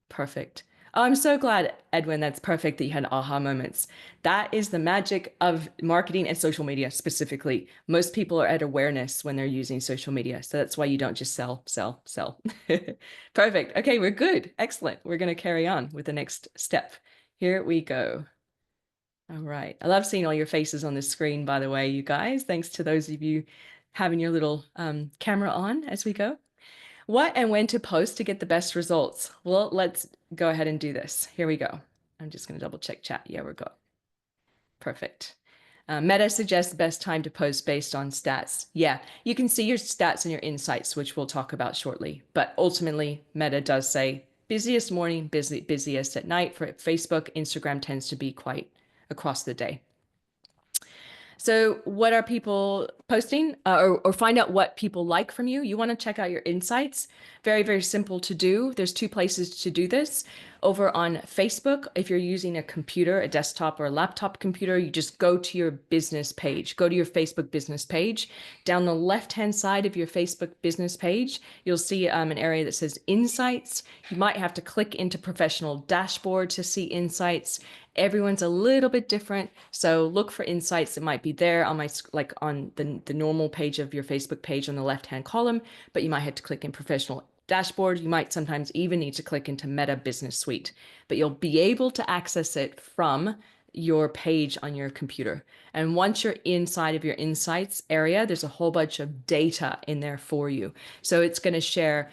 Perfect. Oh, I'm so glad, Edwin. That's perfect that you had aha moments. That is the magic of marketing and social media specifically. Most people are at awareness when they're using social media. So that's why you don't just sell, sell, sell. Perfect. Okay, we're good. Excellent. We're going to carry on with the next step. Here we go. All right. I love seeing all your faces on the screen, by the way, you guys. Thanks to those of you having your little camera on as we go. What and when to post to get the best results? Well, let's go ahead and do this. Here we go. I'm just going to double check chat. Yeah, we're good. Perfect. Meta suggests the best time to post based on stats. Yeah, you can see your stats and your insights, which we'll talk about shortly. But ultimately, Meta does say busiest morning, busiest at night. For Facebook, Instagram tends to be quite across the day. So what are people posting or find out what people like from you? You want to check out your insights. Very, very simple to do. There's two places to do this. Over on Facebook, if you're using a computer, a desktop or a laptop computer, you just go to your business page. Go to your Facebook business page. Down the left-hand side of your Facebook business page, you'll see an area that says Insights. You might have to click into Professional Dashboard to see insights. Everyone's a little bit different. So look for insights that might be there on my, like on the normal page of your Facebook page on the left-hand column, but you might have to click in Professional Dashboard. You might sometimes even need to click into Meta Business Suite, but you'll be able to access it from your page on your computer. And once you're inside of your insights area, there's a whole bunch of data in there for you. So it's going to share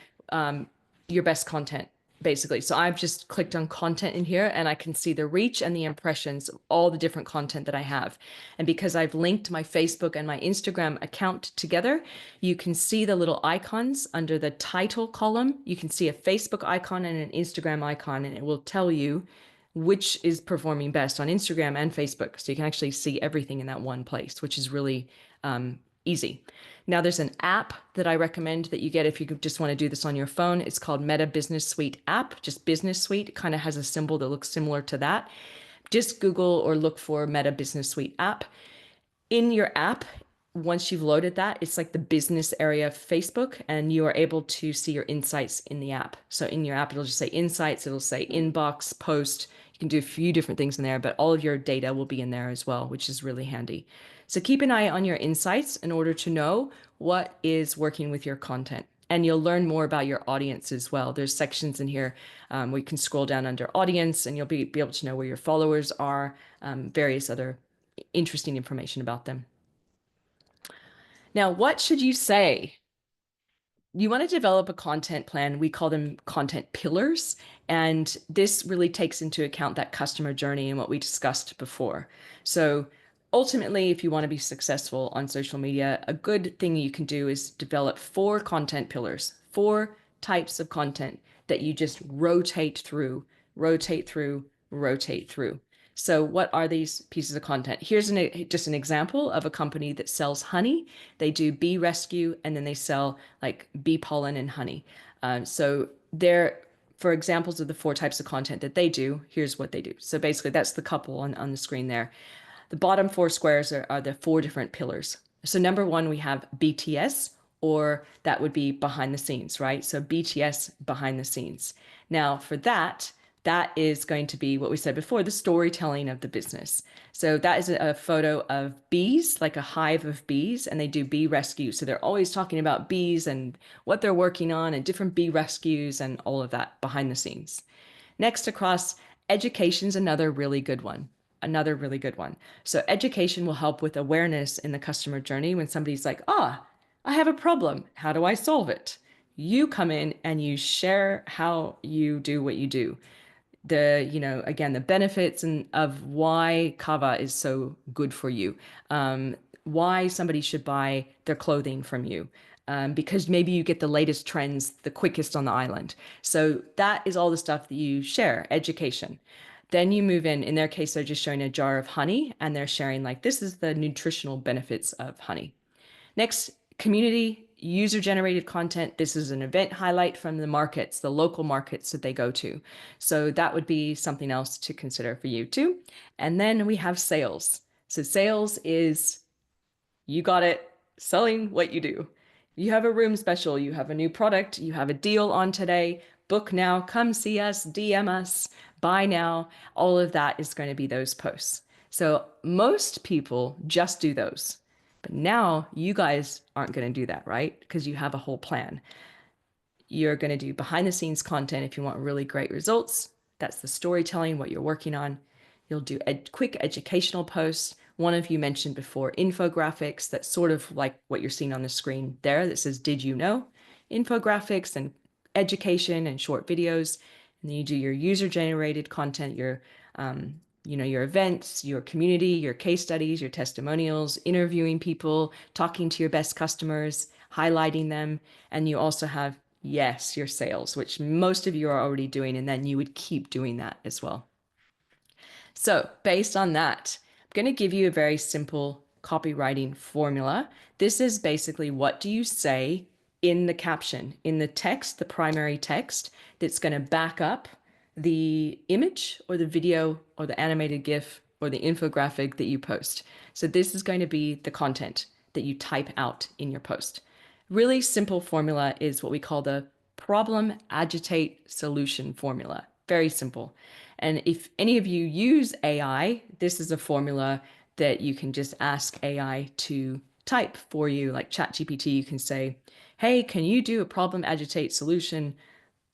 your best content, basically. So I've just clicked on content in here and I can see the reach and the impressions of all the different content that I have. And because I've linked my Facebook and my Instagram account together, you can see the little icons under the title column. You can see a Facebook icon and an Instagram icon, and it will tell you which is performing best on Instagram and Facebook. So you can actually see everything in that one place, which is really easy. Now there's an app that I recommend that you get if you just want to do this on your phone. It's called Meta Business Suite app, just Business Suite. It kind of has a symbol that looks similar to that. Just Google or look for Meta Business Suite app. In your app, once you've loaded that, it's like the business area of Facebook, and you are able to see your insights in the app. So in your app, it'll just say insights, it'll say inbox, post. You can do a few different things in there, but all of your data will be in there as well, which is really handy. So keep an eye on your insights in order to know what is working with your content. And you'll learn more about your audience as well. There's sections in here where you can scroll down under audience and you'll be able to know where your followers are, various other interesting information about them. Now, what should you say? You want to develop a content plan. We call them content pillars. And this really takes into account that customer journey and what we discussed before. So ultimately, if you want to be successful on social media, a good thing you can do is develop 4 content pillars, 4 types of content that you just rotate through, rotate through, rotate through. So what are these pieces of content? Here's just an example of a company that sells honey. They do bee rescue and then they sell like bee pollen and honey. So they're, for examples of the 4 types of content that they do, here's what they do. So basically that's the couple on the screen there. The bottom 4 squares are the 4 different pillars. So number 1, we have BTS, or that would be behind the scenes, right? So BTS, behind the scenes. Now for that is going to be what we said before, the storytelling of the business. So that is a photo of bees, like a hive of bees, and they do bee rescue. So they're always talking about bees and what they're working on and different bee rescues and all of that behind the scenes. Next across, education's another really good one. Another really good one. So education will help with awareness in the customer journey when somebody's like, I have a problem. How do I solve it? You come in and you share how you do what you do. again, the benefits and of why kava is so good for you, why somebody should buy their clothing from you, because maybe you get the latest trends the quickest on the island. So that is all the stuff that you share, education. Then you move in their case, they're just showing a jar of honey and they're sharing like, this is the nutritional benefits of honey. Next, community user generated content. This is an event highlight from the markets, the local markets that they go to. So that would be something else to consider for you too. And then we have sales. So sales is, you got it, selling what you do. You have a room special, you have a new product, you have a deal on today, book now, come see us, DM us, buy now. All of that is going to be those posts. So most people just do those. But now you guys aren't going to do that, right? Because you have a whole plan. You're going to do behind the scenes content if you want really great results. That's the storytelling, what you're working on. You'll do quick educational posts. One of you mentioned before infographics, that's sort of like what you're seeing on the screen there that says, did you know? Infographics and education and short videos. And then you do your user generated content, your events, your community, your case studies, your testimonials, interviewing people, talking to your best customers, highlighting them. And you also have, yes, your sales, which most of you are already doing. And then you would keep doing that as well. So based on that, I'm going to give you a very simple copywriting formula. This is basically, what do you say in the caption, in the text, the primary text that's going to back up the image or the video or the animated GIF or the infographic that you post. So this is going to be the content that you type out in your post. Really simple formula is what we call the problem, agitate, solution formula. Very simple. And if any of you use AI, this is a formula that you can just ask AI to type for you, like ChatGPT. You can say, hey, can you do a problem, agitate, solution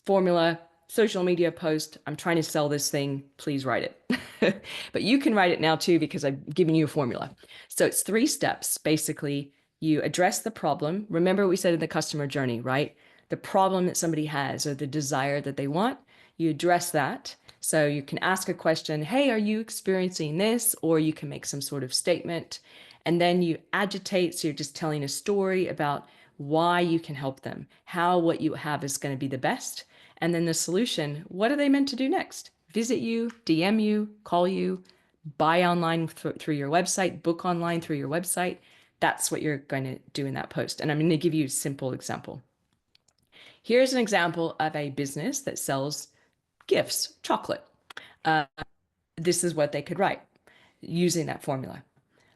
formula, social media post? I'm trying to sell this thing. Please write it. But you can write it now too, because I've given you a formula. So it's 3 steps. Basically, you address the problem. Remember what we said in the customer journey, right? The problem that somebody has or the desire that they want, you address that. So you can ask a question, hey, are you experiencing this? Or you can make some sort of statement. And then you agitate. So you're just telling a story about why you can help them, how what you have is going to be the best. And then the solution, what are they meant to do next? Visit you, DM you, call you, buy online through your website, book online through your website. That's what you're going to do in that post. And I'm going to give you a simple example. Here's an example of a business that sells gifts, chocolate. This is what they could write using that formula.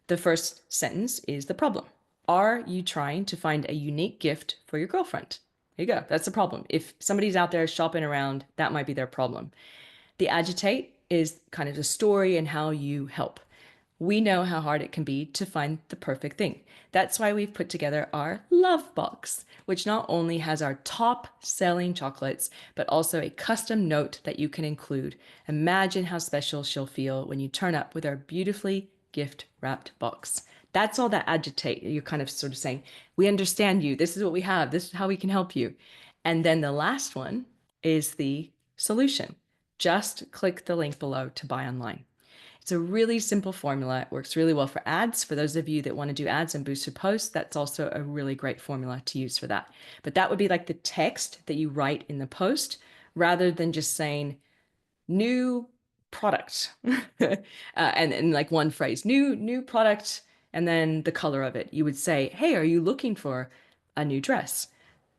The first sentence is the problem. Are you trying to find a unique gift for your girlfriend? There you go. That's the problem. If somebody's out there shopping around, that might be their problem. The agitate is kind of the story and how you help. We know how hard it can be to find the perfect thing. That's why we've put together our love box, which not only has our top selling chocolates, but also a custom note that you can include. Imagine how special she'll feel when you turn up with our beautifully gift wrapped box. That's all that agitate. You're kind of sort of saying, we understand you. This is what we have. This is how we can help you. And then the last one is the solution. Just click the link below to buy online. It's a really simple formula. It works really well for ads. For those of you that want to do ads and boost your posts, that's also a really great formula to use for that. But that would be like the text that you write in the post rather than just saying new product and like one phrase, new product, and then the color of it. You would say, hey, are you looking for a new dress?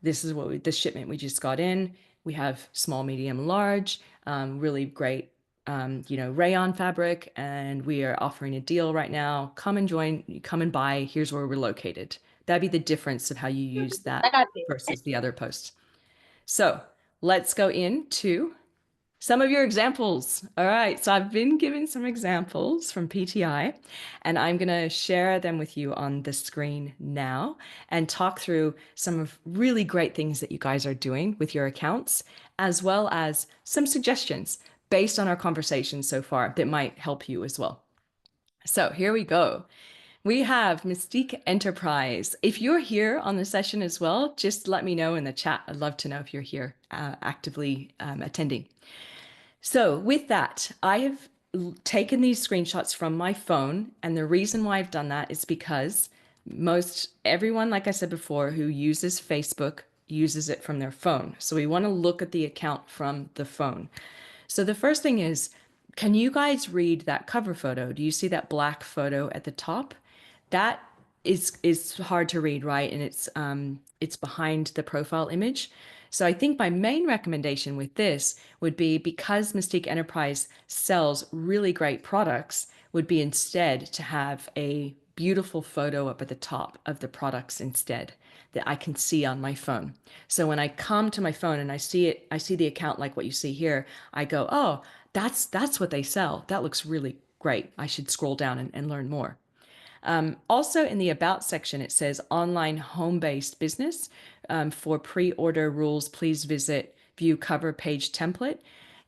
This is what the shipment we just got in. We have small, medium, large, really great rayon fabric, and we are offering a deal right now. Come and join, come and buy. Here's where we're located. That'd be the difference of how you use that versus the other posts. So let's go into some of your examples. All right, so I've been given some examples from PTI, and I'm going to share them with you on the screen now and talk through some of really great things that you guys are doing with your accounts, as well as some suggestions based on our conversation so far that might help you as well. So here we go. We have Mystique Enterprise. If you're here on the session as well, just let me know in the chat. I'd love to know if you're here actively attending. So with that, I have taken these screenshots from my phone, and the reason why I've done that is because most everyone, like I said before, who uses Facebook uses it from their phone. So we want to look at the account from the phone. So the first thing is, can you guys read that cover photo? Do you see that black photo at the top? That is hard to read, right? And it's behind the profile image. So I think my main recommendation with this would be, because Mystique Enterprise sells really great products, would be instead to have a beautiful photo up at the top of the products instead that I can see on my phone. So when I come to my phone and I see it, I see the account like what you see here, I go, oh, that's what they sell. That looks really great. I should scroll down and learn more. Also, in the About section, it says online home based business. For pre order rules, please visit view cover page template.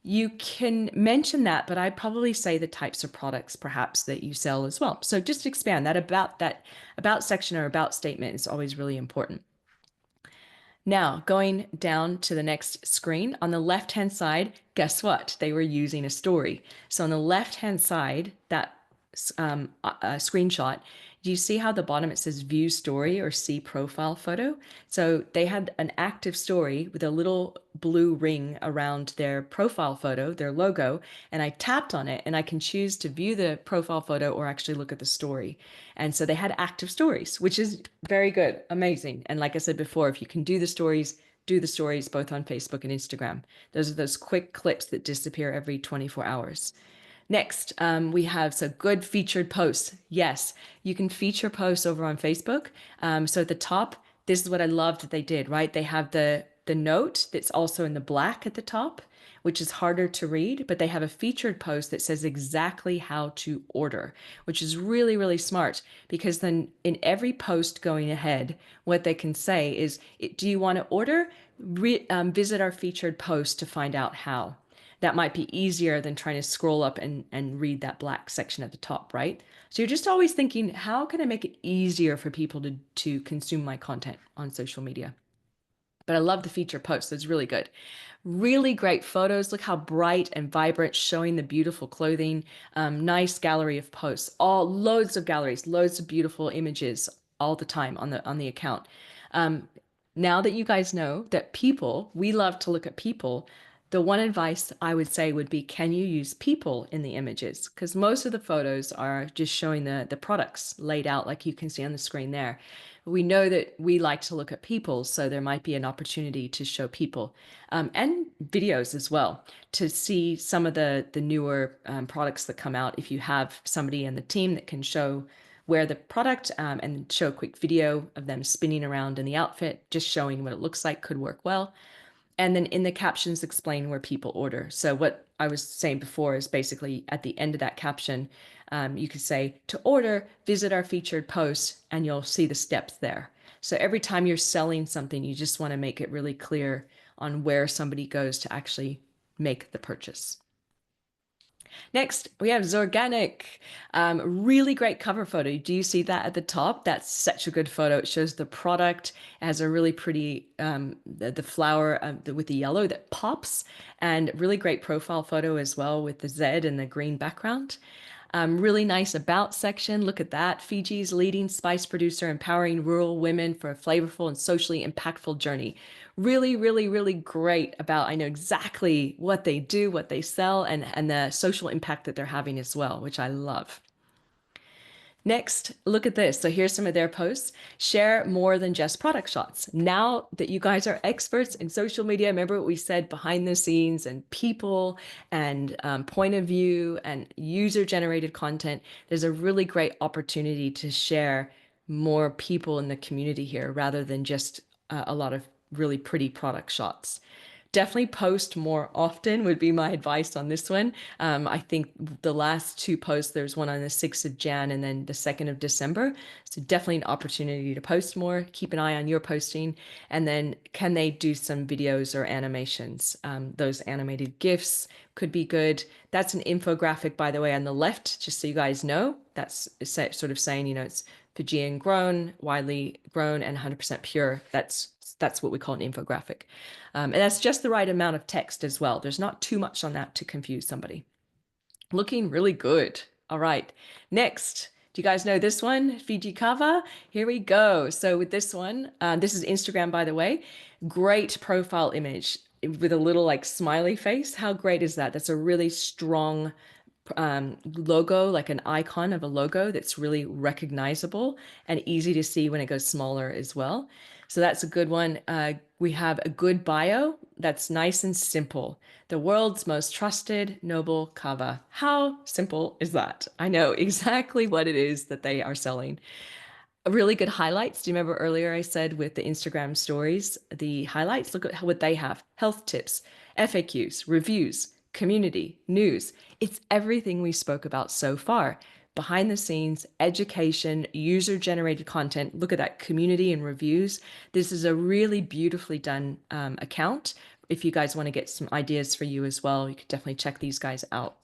You can mention that, but I'd probably say the types of products perhaps that you sell as well. So just expand that about section or about statement is always really important. Now, going down to the next screen, on the left-hand side, guess what? They were using a story. So on the left-hand side, that screenshot, do you see how the bottom it says view story or see profile photo? So they had an active story with a little blue ring around their profile photo, their logo, and I tapped on it and I can choose to view the profile photo or actually look at the story. And so they had active stories, which is very good, amazing. And like I said before, if you can do the stories both on Facebook and Instagram. Those are those quick clips that disappear every 24 hours. Next, we have so good featured posts. Yes, you can feature posts over on Facebook. So at the top, this is what I love that they did, right? They have the note that's also in the black at the top, which is harder to read, but they have a featured post that says exactly how to order, which is really, really smart, because then in every post going ahead, what they can say is, do you want to order? Visit our featured post to find out how. That might be easier than trying to scroll up and read that black section at the top, right? So you're just always thinking, how can I make it easier for people to consume my content on social media? But I love the feature posts. It's really good. Really great photos. Look how bright and vibrant, showing the beautiful clothing. Nice gallery of posts. All loads of galleries, loads of beautiful images all the time on the account. Um, Now that you guys know that people, we love to look at people, the one advice I would say would be, can you use people in the images? Because most of the photos are just showing the products laid out like you can see on the screen there. We know that we like to look at people, so there might be an opportunity to show people, and videos as well, to see some of the newer products that come out. If you have somebody in the team that can show wear the product, and show a quick video of them spinning around in the outfit, just showing what it looks like, could work well. And then in the captions, explain where people order. So what I was saying before is basically at the end of that caption, you could say, to order, visit our featured post, and you'll see the steps there. So every time you're selling something, you just want to make it really clear on where somebody goes to actually make the purchase. Next, we have Zorganic. Really great cover photo. Do you see that at the top? That's such a good photo. It shows the product. It has a really pretty, the flower with the yellow that pops, and really great profile photo as well with the Z and the green background. Really nice about section. Look at that. Fiji's leading spice producer, empowering rural women for a flavorful and socially impactful journey. Really, really, really great about, I know exactly what they do, what they sell, and the social impact that they're having as well, which I love. Next, look at this. So here's some of their posts. Share more than just product shots. Now that you guys are experts in social media, remember what we said, behind the scenes and people and point of view and user generated content. There's a really great opportunity to share more people in the community here rather than just a lot of really pretty product shots. Definitely post more often would be my advice on this one. I think the last two posts, there's one on the 6th of Jan and then the 2nd of December. So definitely an opportunity to post more. Keep an eye on your posting. And then can they do some videos or animations? Those animated GIFs could be good. That's an infographic, by the way, on the left, just so you guys know. That's sort of saying, it's Fijian grown, widely grown, and 100% pure. That's what we call an infographic. And that's just the right amount of text as well. There's not too much on that to confuse somebody. Looking really good. All right. Next, do you guys know this one? Fiji Kava. Here we go. So with this one, this is Instagram, by the way. Great profile image with a little like smiley face. How great is that? That's a really strong logo, like an icon of a logo that's really recognizable and easy to see when it goes smaller as well. So that's a good one. We have a good bio that's nice and simple. The world's most trusted noble kava. How simple is that? I know exactly what it is that they are selling. Really good highlights. Do you remember earlier I said with the Instagram stories, the highlights? Look at what they have: health tips, FAQs, reviews, community, news. It's everything we spoke about so far. Behind the scenes, education, user generated content. Look at that community and reviews. This is a really beautifully done account. If you guys want to get some ideas for you as well, you could definitely check these guys out.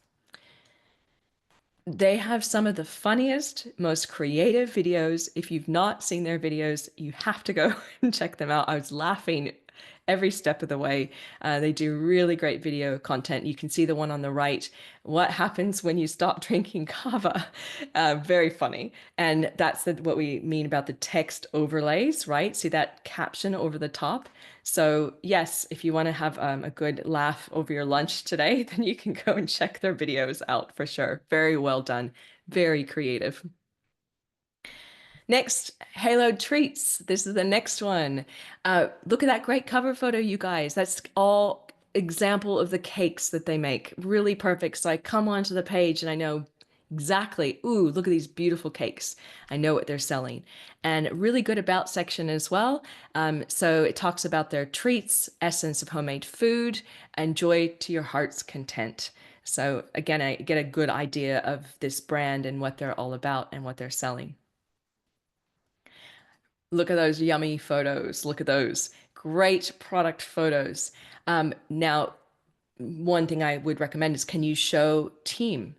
They have some of the funniest, most creative videos. If you've not seen their videos, you have to go and check them out. I was laughing every step of the way. They do really great video content. You can see the one on the right. What happens when you stop drinking kava? Very funny. And that's what we mean about the text overlays, right? See that caption over the top? So yes, if you want to have a good laugh over your lunch today, then you can go and check their videos out for sure. Very well done. Very creative. Next, Halo Treats. This is the next one. Look at that great cover photo, you guys. That's all example of the cakes that they make. Really perfect. So I come onto the page and I know exactly, ooh, look at these beautiful cakes. I know what they're selling. And really good about section as well. So it talks about their treats, essence of homemade food, and joy to your heart's content. So again, I get a good idea of this brand and what they're all about and what they're selling. Look at those yummy photos. Look at those great product photos. Now, one thing I would recommend is, can you show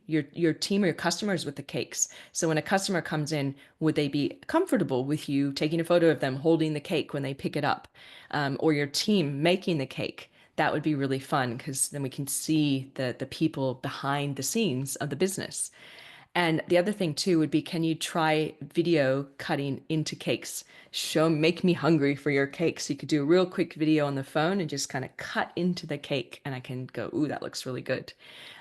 your team or your customers with the cakes? So when a customer comes in, would they be comfortable with you taking a photo of them holding the cake when they pick it up, or your team making the cake? That would be really fun because then we can see the people behind the scenes of the business. And the other thing too would be, can you try video cutting into cakes? Make me hungry for your cake. So you could do a real quick video on the phone and just kind of cut into the cake, and I can go, ooh, that looks really good.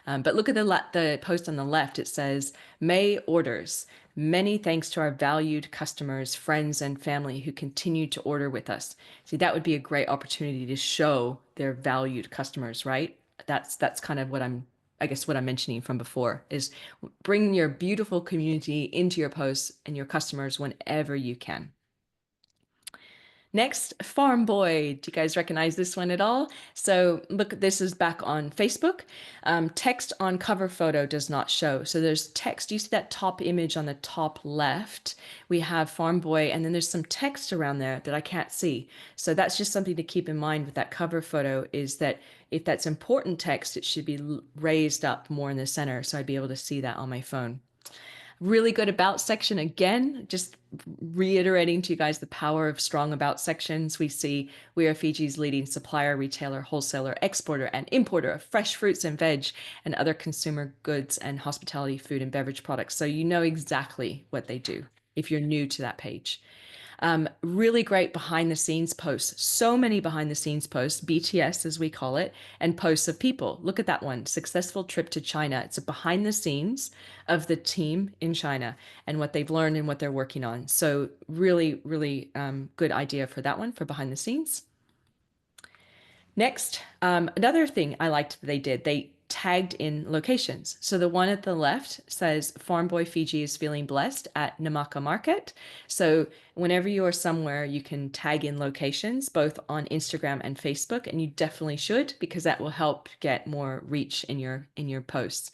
But look at the post on the left. It says, May orders. Many thanks to our valued customers, friends, and family who continue to order with us. See, that would be a great opportunity to show their valued customers, right? That's kind of I guess what I'm mentioning from before is bring your beautiful community into your posts and your customers whenever you can. Next, Farm Boy. Do you guys recognize this one at all? So look, this is back on Facebook. Text on cover photo does not show. So there's text. You see that top image on the top left? We have Farm Boy, and then there's some text around there that I can't see. So that's just something to keep in mind with that cover photo, is that if that's important text, it should be raised up more in the center. So I'd be able to see that on my phone. Really good about section. Again, just reiterating to you guys the power of strong about sections. We see we are Fiji's leading supplier, retailer, wholesaler, exporter, and importer of fresh fruits and veg and other consumer goods and hospitality, food and beverage products. So you know exactly what they do if you're new to that page. Really great behind the scenes posts. So many behind the scenes posts, BTS as we call it, and posts of people. Look at that one, successful trip to China. It's a behind the scenes of the team in China and what they've learned and what they're working on. So really, really good idea for that one, for behind the scenes. Next, another thing I liked that they tagged in locations. So the one at the left says Farm Boy Fiji is feeling blessed at Namaka Market. So whenever you are somewhere, you can tag in locations, both on Instagram and Facebook, and you definitely should, because that will help get more reach in your posts.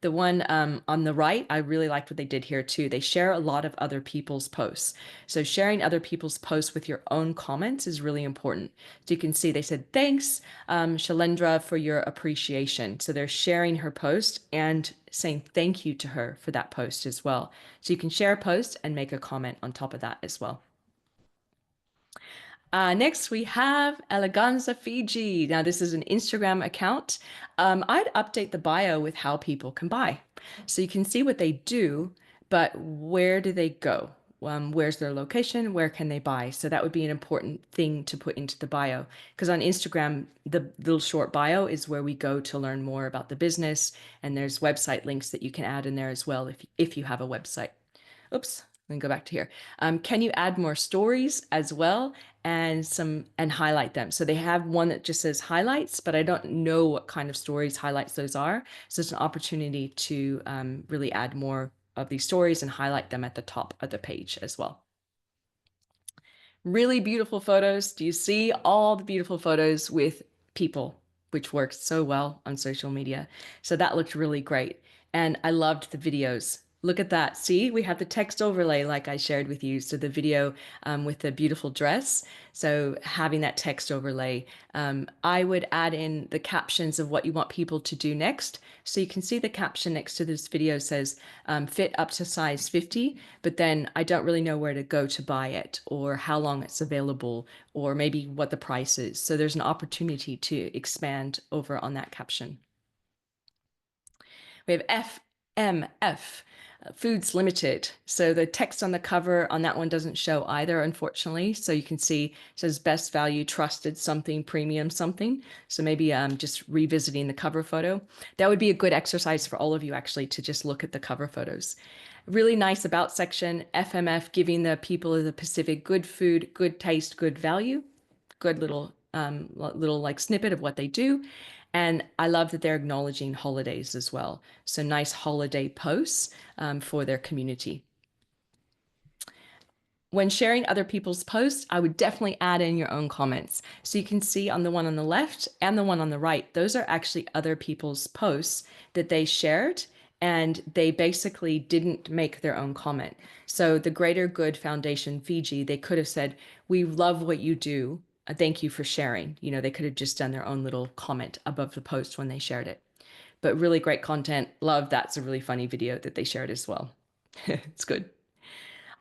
The one on the right, I really liked what they did here too. They share a lot of other people's posts. So sharing other people's posts with your own comments is really important. So you can see they said, thanks, Shalendra, for your appreciation. So they're sharing her post and saying thank you to her for that post as well. So you can share a post and make a comment on top of that as well. Next, we have Eleganza Fiji. Now, this is an Instagram account. I'd update the bio with how people can buy. So you can see what they do, but where do they go? Where's their location? Where can they buy? So that would be an important thing to put into the bio. Because on Instagram, the little short bio is where we go to learn more about the business. And there's website links that you can add in there as well if you have a website. Oops, let me go back to here. Can you add more stories as well and highlight them? So they have one that just says highlights, but I don't know what kind of stories highlights those are. So it's an opportunity to really add more of these stories and highlight them at the top of the page as well. Really beautiful photos. Do you see all the beautiful photos with people, which works so well on social media? So that looked really great. And I loved the videos. Look at that. See, we have the text overlay like I shared with you. So the video with the beautiful dress. So having that text overlay, I would add in the captions of what you want people to do next. So you can see the caption next to this video says fit up to size 50, but then I don't really know where to go to buy it or how long it's available or maybe what the price is. So there's an opportunity to expand over on that caption. We have FMF, Foods Limited. So the text on the cover on that one doesn't show either, unfortunately. So you can see it says best value, trusted something, premium something. So maybe just revisiting the cover photo. That would be a good exercise for all of you actually to just look at the cover photos. Really nice about section, FMF giving the people of the Pacific good food, good taste, good value. Good little like snippet of what they do. And I love that they're acknowledging holidays as well. So nice holiday posts for their community. When sharing other people's posts, I would definitely add in your own comments. So you can see on the one on the left and the one on the right, those are actually other people's posts that they shared and they basically didn't make their own comment. So the Greater Good Foundation Fiji, they could have said, we love what you do. Thank you for sharing. You know, they could have just done their own little comment above the post when they shared it. But really great content. Love that's a really funny video that they shared as well. It's good.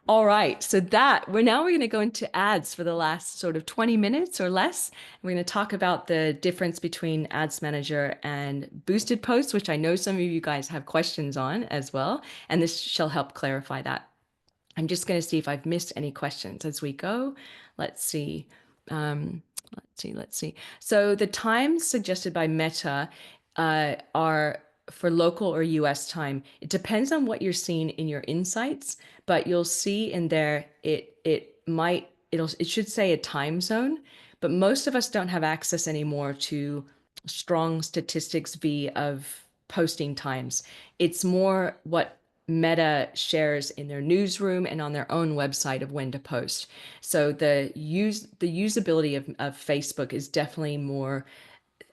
All right, so we're going to go into ads for the last sort of 20 minutes or less. We're going to talk about the difference between Ads Manager and boosted posts, which I know some of you guys have questions on as well, and this shall help clarify that. I'm just going to see if I've missed any questions as we go. Let's see. Let's see. So the times suggested by Meta are for local or US time. It depends on what you're seeing in your insights, but you'll see in there it should say a time zone, but most of us don't have access anymore to strong statistics of posting times. It's more what Meta shares in their newsroom and on their own website of when to post. So the usability of Facebook is definitely more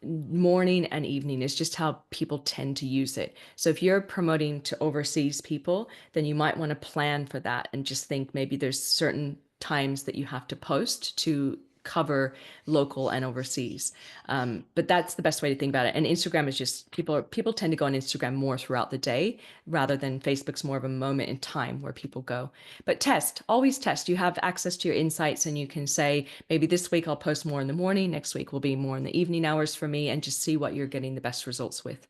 morning and evening. Is just how people tend to use it. So if you're promoting to overseas people, then you might want to plan for that and just think maybe there's certain times that you have to post to cover local and overseas. But that's the best way to think about it. And Instagram is just people tend to go on Instagram more throughout the day rather than Facebook's more of a moment in time where people go. But always test. You have access to your insights and you can say, maybe this week I'll post more in the morning, next week will be more in the evening hours for me, and just see what you're getting the best results with.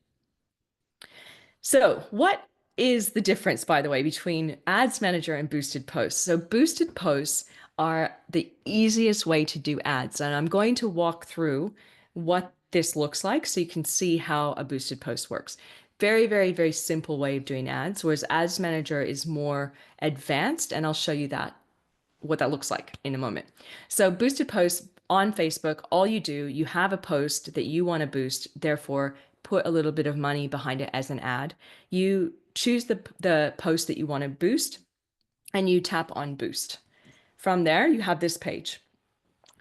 So what is the difference, by the way, between Ads Manager and boosted posts? So boosted posts are the easiest way to do ads. And I'm going to walk through what this looks like so you can see how a boosted post works. Very, very, very simple way of doing ads, whereas Ads Manager is more advanced, and I'll show you what that looks like in a moment. So boosted posts on Facebook, all you have a post that you want to boost, therefore put a little bit of money behind it as an ad. You choose the post that you want to boost and you tap on boost. From there, you have this page.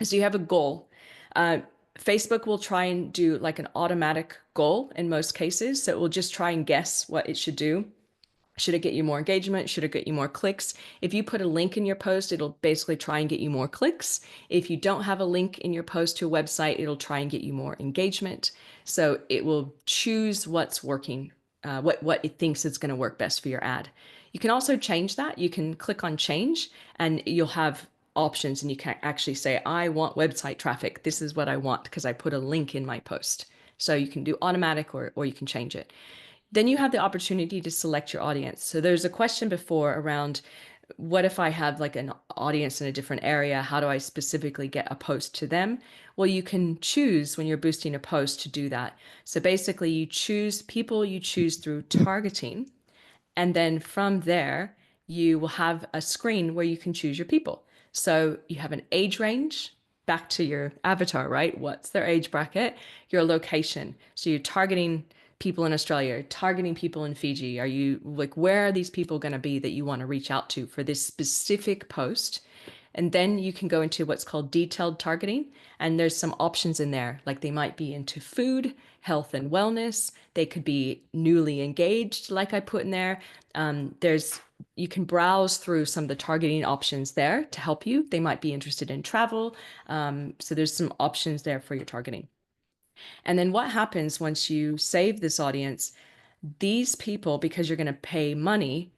So you have a goal. Facebook will try and do like an automatic goal in most cases. So it will just try and guess what it should do. Should it get you more engagement? Should it get you more clicks? If you put a link in your post, it'll basically try and get you more clicks. If you don't have a link in your post to a website, it'll try and get you more engagement. So it will choose what's working what it thinks is going to work best for your ad. You can also change that. You can click on change and you'll have options and you can actually say, I want website traffic. This is what I want because I put a link in my post. So you can do automatic or you can change it. Then you have the opportunity to select your audience. So there's a question before around what if I have like an audience in a different area? How do I specifically get a post to them? Well, you can choose when you're boosting a post to do that. So basically, you choose people you choose through targeting. And then from there, you will have a screen where you can choose your people. So you have an age range back to your avatar, right? What's their age bracket? Your location. So you're targeting people in Australia, targeting people in Fiji. Are you like, where are these people going to be that you want to reach out to for this specific post? And then you can go into what's called detailed targeting. And there's some options in there, like they might be into food, health and wellness. They could be newly engaged, like I put in there. There's you can browse through some of the targeting options there to help you. They might be interested in travel. So there's some options there for your targeting. And then what happens once you save this audience? These people, because you're going to pay money,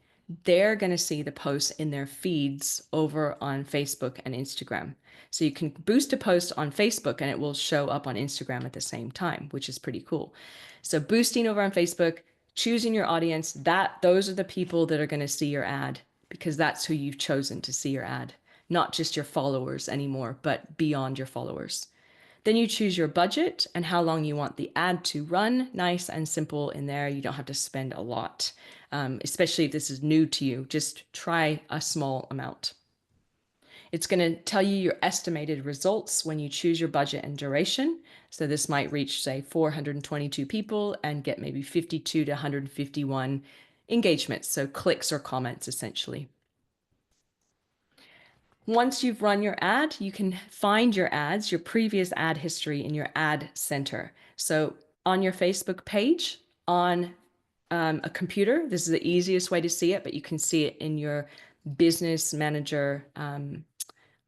they're going to see the posts in their feeds over on Facebook and Instagram. So you can boost a post on Facebook and it will show up on Instagram at the same time, which is pretty cool. So boosting over on Facebook, choosing your audience, those are the people that are going to see your ad because that's who you've chosen to see your ad, not just your followers anymore, but beyond your followers. Then you choose your budget and how long you want the ad to run. Nice and simple in there. You don't have to spend a lot, especially if this is new to you. Just try a small amount. It's going to tell you your estimated results when you choose your budget and duration. So this might reach, say, 422 people and get maybe 52 to 151 engagements. So clicks or comments, essentially. Once you've run your ad, you can find your ads, your previous ad history in your ad center. So on your Facebook page, on a computer, this is the easiest way to see it, but you can see it in your business manager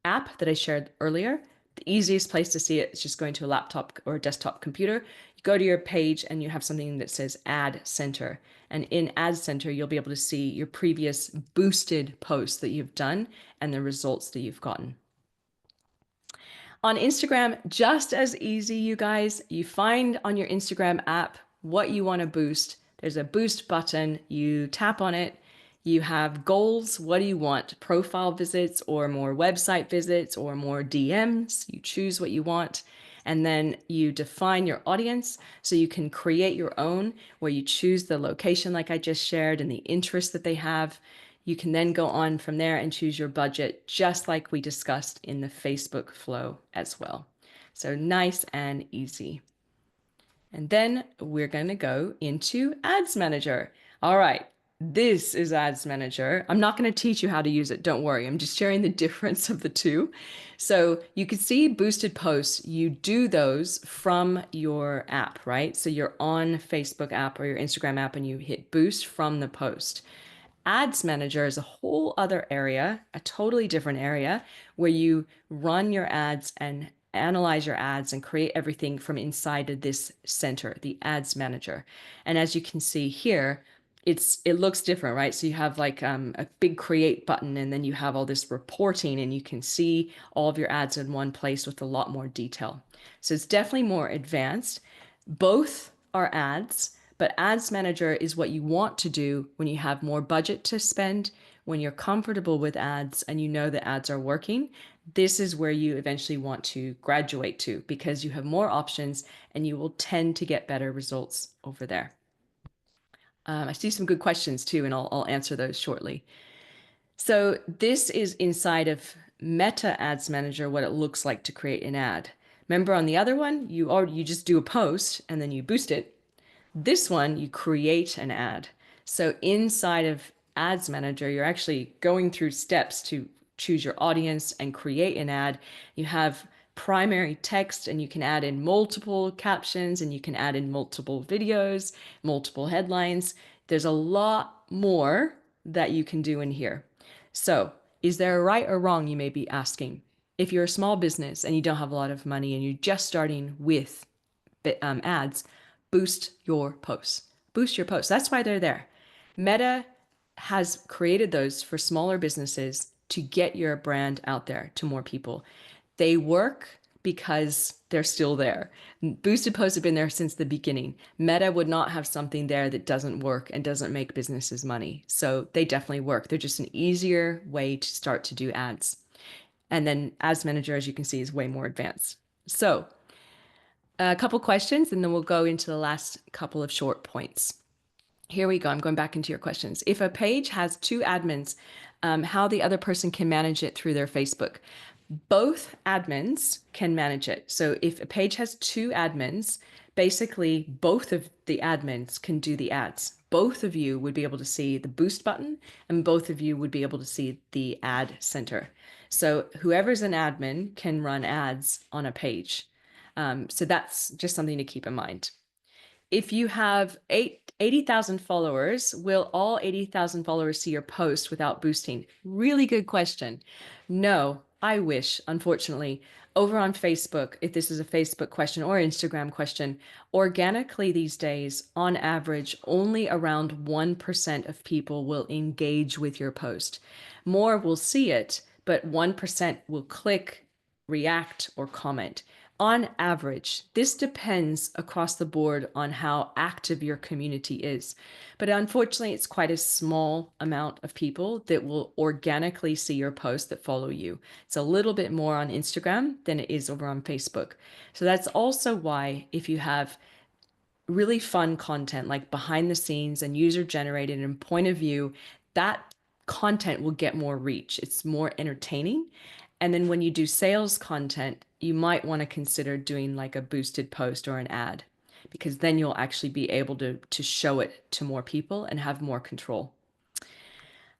app that I shared earlier. The easiest place to see it is just going to a laptop or a desktop computer. You go to your page and you have something that says Ad Center. And in Ad Center, you'll be able to see your previous boosted posts that you've done and the results that you've gotten. On Instagram, just as easy, you guys. You find on your Instagram app what you want to boost. There's a boost button. You tap on it. You have goals. What do you want? Profile visits or more website visits or more DMs? You choose what you want. And then you define your audience so you can create your own where you choose the location, like I just shared, and the interest that they have. You can then go on from there and choose your budget, just like we discussed in the Facebook flow as well. So nice and easy. And then we're going to go into Ads Manager. All right, this is Ads Manager. I'm not going to teach you how to use it. Don't worry. I'm just sharing the difference of the two. So you can see boosted posts. You do those from your app, right? So you're on Facebook app or your Instagram app and you hit boost from the post. Ads Manager is a whole other area, a totally different area where you run your ads and analyze your ads and create everything from inside of this center, the Ads Manager. And as you can see here, it looks different, right? So you have like a big create button and then you have all this reporting and you can see all of your ads in one place with a lot more detail. So it's definitely more advanced. Both are ads, but Ads Manager is what you want to do when you have more budget to spend, when you're comfortable with ads and you know the ads are working. This is where you eventually want to graduate to because you have more options and you will tend to get better results over there. I see some good questions too, and I'll answer those shortly. So this is inside of Meta Ads Manager, what it looks like to create an ad. Remember on the other one, you just do a post and then you boost it. This one, you create an ad. So inside of Ads Manager, you're actually going through steps to choose your audience and create an ad. You have primary text and you can add in multiple captions and you can add in multiple videos, multiple headlines. There's a lot more that you can do in here. So is there a right or wrong, you may be asking? If you're a small business and you don't have a lot of money and you're just starting with ads, boost your posts. boost your posts. That's why they're there. Meta has created those for smaller businesses to get your brand out there to more people. They work because they're still there. Boosted posts have been there since the beginning. Meta would not have something there that doesn't work and doesn't make businesses money. So they definitely work. They're just an easier way to start to do ads. And then Ads Manager, as you can see, is way more advanced. So a couple questions, and then we'll go into the last couple of short points. Here we go. I'm going back into your questions. If a page has two admins, how the other person can manage it through their Facebook. Both admins can manage it. So if a page has two admins, basically both of the admins can do the ads. Both of you would be able to see the boost button, and both of you would be able to see the ad center. So whoever's an admin can run ads on a page. So that's just something to keep in mind. If you have 80,000 followers, will all 80,000 followers see your post without boosting? Really good question. No, I wish, unfortunately. Over on Facebook, if this is a Facebook question or Instagram question, organically these days, on average, only around 1% of people will engage with your post. More will see it, but 1% will click, react, or comment. On average, this depends across the board on how active your community is. But unfortunately, it's quite a small amount of people that will organically see your posts that follow you. It's a little bit more on Instagram than it is over on Facebook. So that's also why if you have really fun content like behind the scenes and user generated and point of view, that content will get more reach. It's more entertaining. And then when you do sales content, you might want to consider doing like a boosted post or an ad, because then you'll actually be able to show it to more people and have more control.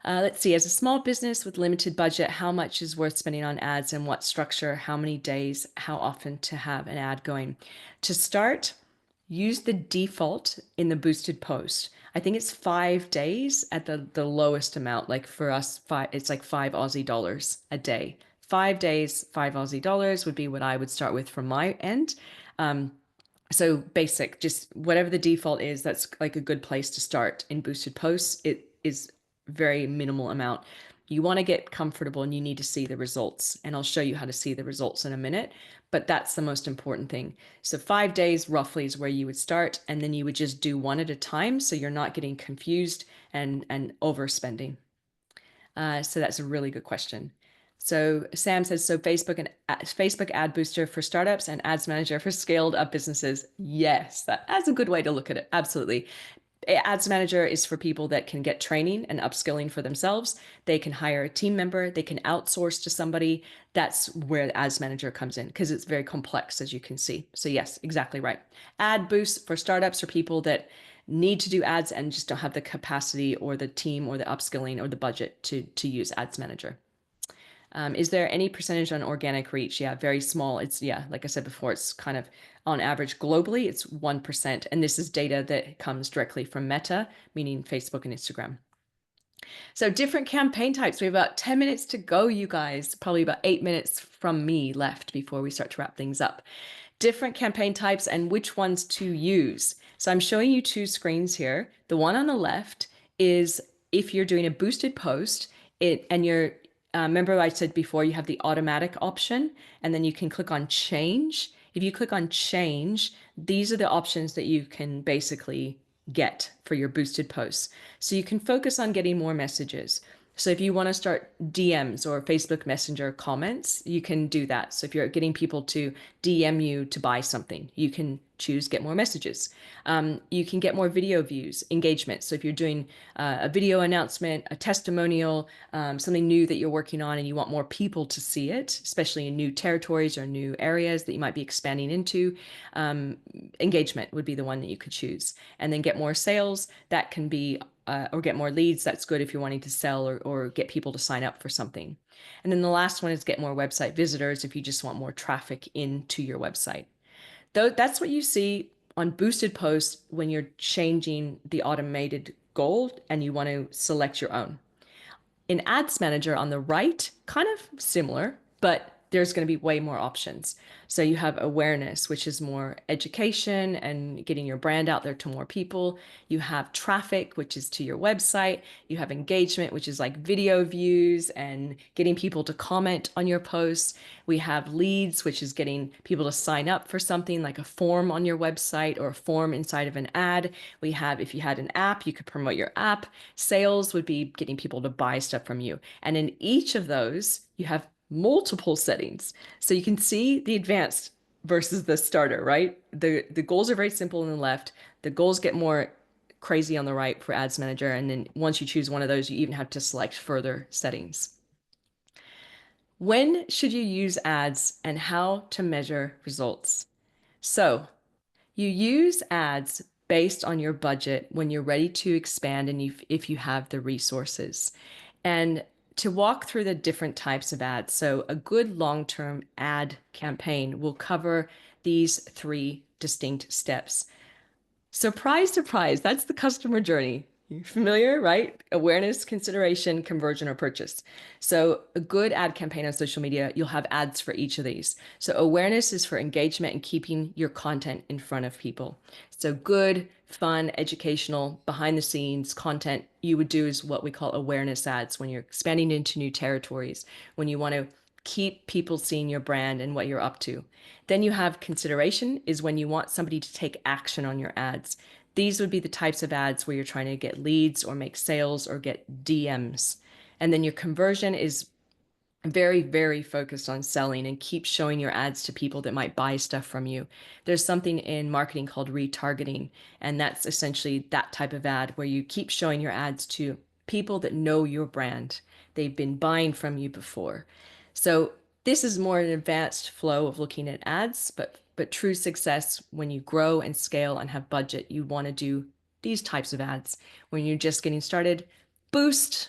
Let's see, as a small business with limited budget, how much is worth spending on ads and what structure, how many days, how often to have an ad going? To start, use the default in the boosted post. I think it's 5 days at the lowest amount. Like for us, it's like $5 Aussie a day. 5 days, $5 Aussie would be what I would start with from my end. So basic, just whatever the default is, that's like a good place to start in boosted posts. It is very minimal amount. You want to get comfortable and you need to see the results. And I'll show you how to see the results in a minute, but that's the most important thing. So 5 days roughly is where you would start, and then you would just do one at a time so you're not getting confused and overspending. So that's a really good question. So Sam says, so Facebook ad booster for startups and ads manager for scaled up businesses. Yes, that's a good way to look at it. Absolutely. Ads manager is for people that can get training and upskilling for themselves. They can hire a team member. They can outsource to somebody. That's where the ads manager comes in because it's very complex, as you can see. So yes, exactly right. Ad boost for startups or people that need to do ads and just don't have the capacity or the team or the upskilling or the budget to use ads manager. Is there any percentage on organic reach? Yeah, very small. It's, yeah, like I said before, it's kind of on average globally, it's 1%. And this is data that comes directly from Meta, meaning Facebook and Instagram. So different campaign types. We have about 10 minutes to go, you guys. Probably about 8 minutes from me left before we start to wrap things up. Different campaign types and which ones to use. So I'm showing you two screens here. The one on the left is if you're doing a boosted post, and you're remember I said before you have the automatic option, and then you can click on change. If you click on change, these are the options that you can basically get for your boosted posts. So you can focus on getting more messages. So if you want to start DMs or Facebook Messenger comments, you can do that. So if you're getting people to DM you to buy something, you can choose get more messages. You can get more video views, engagement. So if you're doing a video announcement, a testimonial, something new that you're working on and you want more people to see it, especially in new territories or new areas that you might be expanding into, engagement would be the one that you could choose. And then get more sales, that can be or get more leads. That's good if you're wanting to sell or get people to sign up for something. And then the last one is get more website visitors if you just want more traffic into your website. Though that's what you see on boosted posts when you're changing the automated goal and you want to select your own. In Ads Manager on the right, kind of similar, but there's going to be way more options. So you have awareness, which is more education and getting your brand out there to more people. You have traffic, which is to your website. You have engagement, which is like video views and getting people to comment on your posts. We have leads, which is getting people to sign up for something like a form on your website or a form inside of an ad. We have, if you had an app, you could promote your app. Sales would be getting people to buy stuff from you. And in each of those, you have multiple settings. So you can see the advanced versus the starter, right? The goals are very simple on the left. The goals get more crazy on the right for Ads Manager. And then once you choose one of those, you even have to select further settings. When should you use ads and how to measure results? So you use ads based on your budget when you're ready to expand and if you have the resources. And to walk through the different types of ads, so a good long-term ad campaign will cover these three distinct steps. Surprise, surprise, that's the customer journey. You're familiar, right? Awareness, consideration, conversion, or purchase. So a good ad campaign on social media, you'll have ads for each of these. So awareness is for engagement and keeping your content in front of people. So good, fun, educational, behind the scenes content you would do is what we call awareness ads when you're expanding into new territories, when you want to keep people seeing your brand and what you're up to. Then you have consideration is when you want somebody to take action on your ads. These would be the types of ads where you're trying to get leads or make sales or get DMs. And then your conversion is very, very focused on selling and keep showing your ads to people that might buy stuff from you. There's something in marketing called retargeting, and that's essentially that type of ad where you keep showing your ads to people that know your brand. They've been buying from you before. So this is more an advanced flow of looking at ads, but true success when you grow and scale and have budget, you want to do these types of ads. When you're just getting started, boost,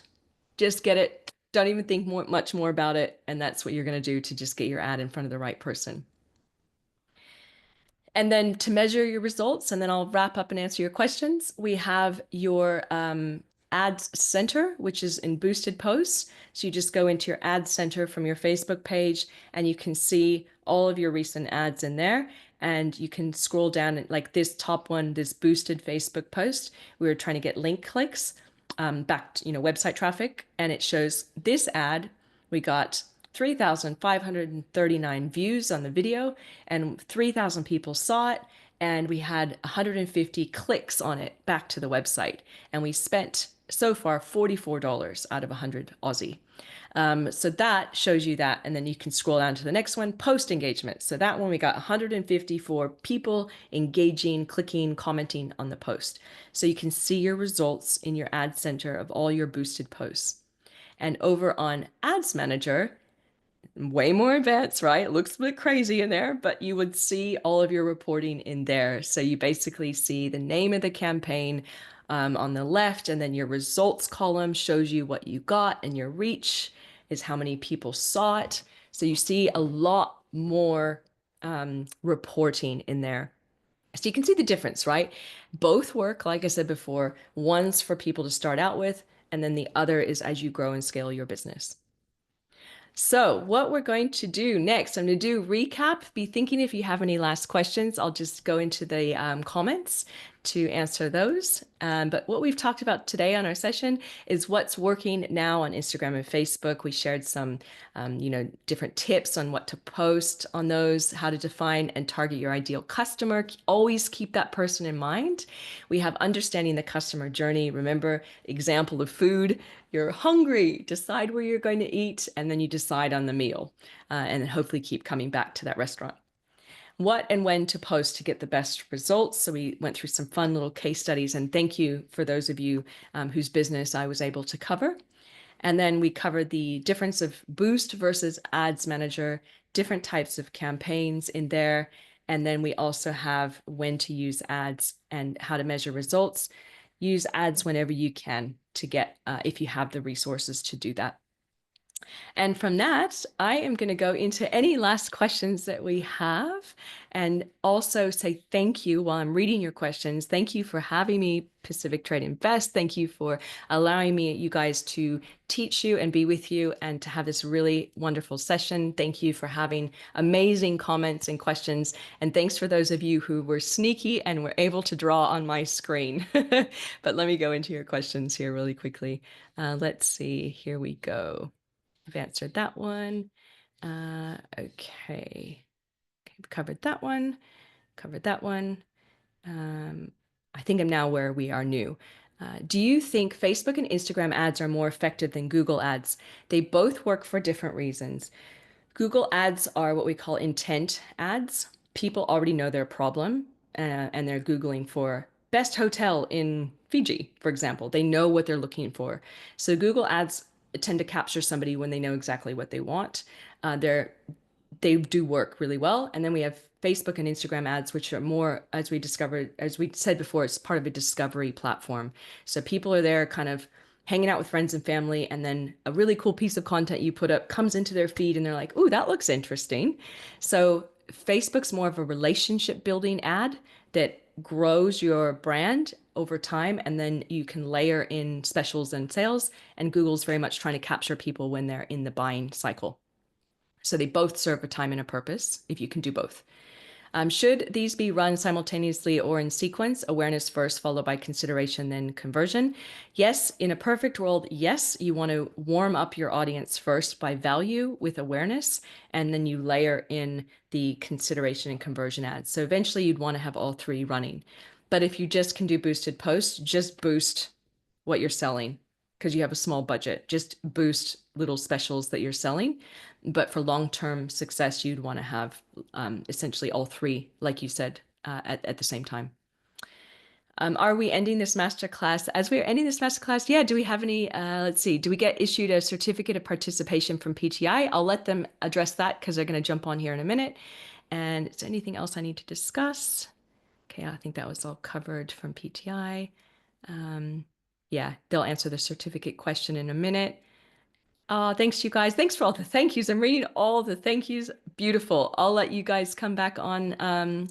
just get it. Don't even think much more about it. And that's what you're going to do to just get your ad in front of the right person. And then to measure your results, and then I'll wrap up and answer your questions, we have your ads center, which is in boosted posts. So you just go into your ads center from your Facebook page and you can see all of your recent ads in there. And you can scroll down and like this top one, this boosted Facebook post, we were trying to get link clicks back to, website traffic. And it shows this ad, we got 3,539 views on the video and 3,000 people saw it. And we had 150 clicks on it back to the website. And we spent so far $44 out of 100 Aussie. So that shows you that. And then you can scroll down to the next one, post engagement. So that one we got 154 people engaging, clicking, commenting on the post. So you can see your results in your ad center of all your boosted posts. And over on Ads Manager, way more advanced, right? It looks a bit crazy in there, but you would see all of your reporting in there. So you basically see the name of the campaign on the left, and then your results column shows you what you got, and your reach is how many people saw it. So you see a lot more reporting in there. So you can see the difference, right? Both work, like I said before, one's for people to start out with, and then the other is as you grow and scale your business. So what we're going to do next, I'm going to do recap. Be thinking if you have any last questions. I'll just go into the comments to answer those. But what we've talked about today on our session is what's working now on Instagram and Facebook. We shared some, different tips on what to post on those, how to define and target your ideal customer. Always keep that person in mind. We have understanding the customer journey. Remember, example of food. You're hungry, decide where you're going to eat, and then you decide on the meal, and hopefully keep coming back to that restaurant. What and when to post to get the best results. So we went through some fun little case studies, and thank you for those of you whose business I was able to cover. And then we covered the difference of Boost versus Ads Manager, different types of campaigns in there. And then we also have when to use ads and how to measure results. Use ads whenever you can to get, if you have the resources to do that. And from that, I am going to go into any last questions that we have and also say thank you while I'm reading your questions. Thank you for having me, Pacific Trade Invest. Thank you for allowing me, you guys, to teach you and be with you and to have this really wonderful session. Thank you for having amazing comments and questions. And thanks for those of you who were sneaky and were able to draw on my screen. But let me go into your questions here really quickly. Let's see. Here we go. I've answered that one. Okay. I've covered that one. Covered that one. Um, I think I'm now where we are new. Do you think Facebook and Instagram ads are more effective than Google ads? They both work for different reasons. Google ads are what we call intent ads. People already know their problem and they're Googling for best hotel in Fiji, for example. They know what they're looking for. So Google ads tend to capture somebody when they know exactly what they want. They do work really well. And then we have Facebook and Instagram ads, which are more, as we discovered, as we said before, it's part of a discovery platform. So people are there kind of hanging out with friends and family, and then a really cool piece of content you put up comes into their feed and they're like, "Ooh, that looks interesting." So Facebook's more of a relationship building ad that grows your brand over time, and then you can layer in specials and sales. And Google's very much trying to capture people when they're in the buying cycle. So they both serve a time and a purpose if you can do both. Should these be run simultaneously or in sequence? Awareness first, followed by consideration, then conversion. Yes, in a perfect world, yes, you want to warm up your audience first by value with awareness, and then you layer in the consideration and conversion ads. So eventually you'd want to have all three running. But if you just can do boosted posts, just boost what you're selling because you have a small budget. Just boost little specials that you're selling. But for long-term success, you'd want to have essentially all three, like you said, at the same time. Are we ending this masterclass? As we are ending this masterclass, yeah, do we have any, let's see, do we get issued a certificate of participation from PTI? I'll let them address that because they're going to jump on here in a minute. And is there anything else I need to discuss? Okay, I think that was all covered from PTI. Yeah, they'll answer the certificate question in a minute. Thanks, you guys. Thanks for all the thank yous. I'm reading all the thank yous. Beautiful. I'll let you guys come back on.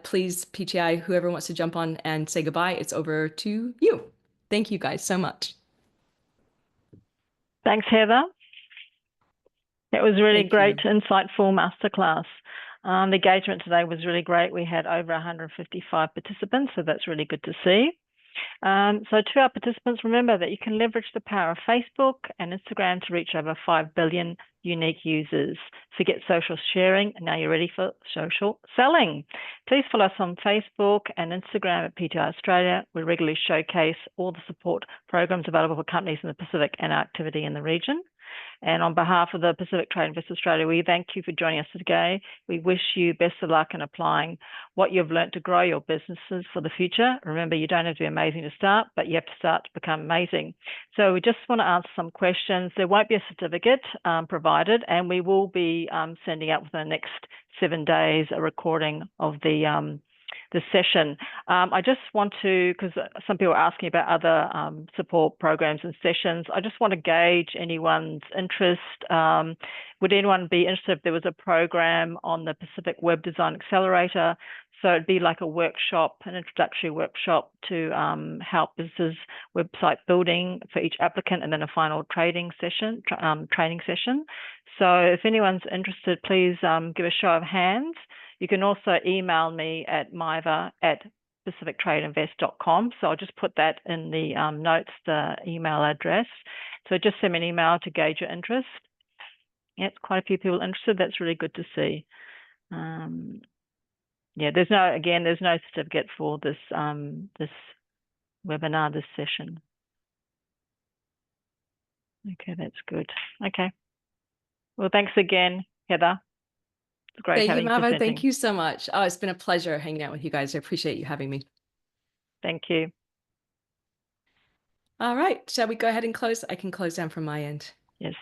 Please, PTI, whoever wants to jump on and say goodbye, it's over to you. Thank you guys so much. Thanks, Heather. It was really Thank great, you. insightful masterclass. The engagement today was really great. We had over 155 participants, so that's really good to see. So to our participants, remember that you can leverage the power of Facebook and Instagram to reach over 5 billion unique users. Forget social sharing, and now you're ready for social selling. Please follow us on Facebook and Instagram at PTI Australia. We regularly showcase all the support programs available for companies in the Pacific and our activity in the region. And on behalf of the Pacific Trade Invest Australia, we thank you for joining us today. We wish you best of luck in applying what you've learned to grow your businesses for the future. Remember, you don't have to be amazing to start, but you have to start to become amazing. So we just want to answer some questions. There won't be a certificate provided, and we will be sending out within the next 7 days a recording of the session. I just want to, because some people are asking about other support programs and sessions, I just want to gauge anyone's interest. Would anyone be interested if there was a program on the Pacific Web Design Accelerator? So it'd be like a workshop, an introductory workshop to help businesses website building for each applicant, and then a final training session. So if anyone's interested, please give a show of hands. You can also email me at myva@pacifictradeinvest.com. So I'll just put that in the notes, the email address. So just send me an email to gauge your interest. Yeah, it's quite a few people interested. That's really good to see. Yeah, there's no certificate for this this webinar, this session. Okay, that's good. Okay. Well, thanks again, Heather. It's great Thank you, having you Mava. presenting. Thank you so much. Oh, it's been a pleasure hanging out with you guys. I appreciate you having me. Thank you. All right. Shall we go ahead and close? I can close down from my end. Yes.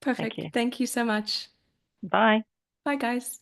Perfect. Thank you. Thank you so much. Bye. Bye, guys.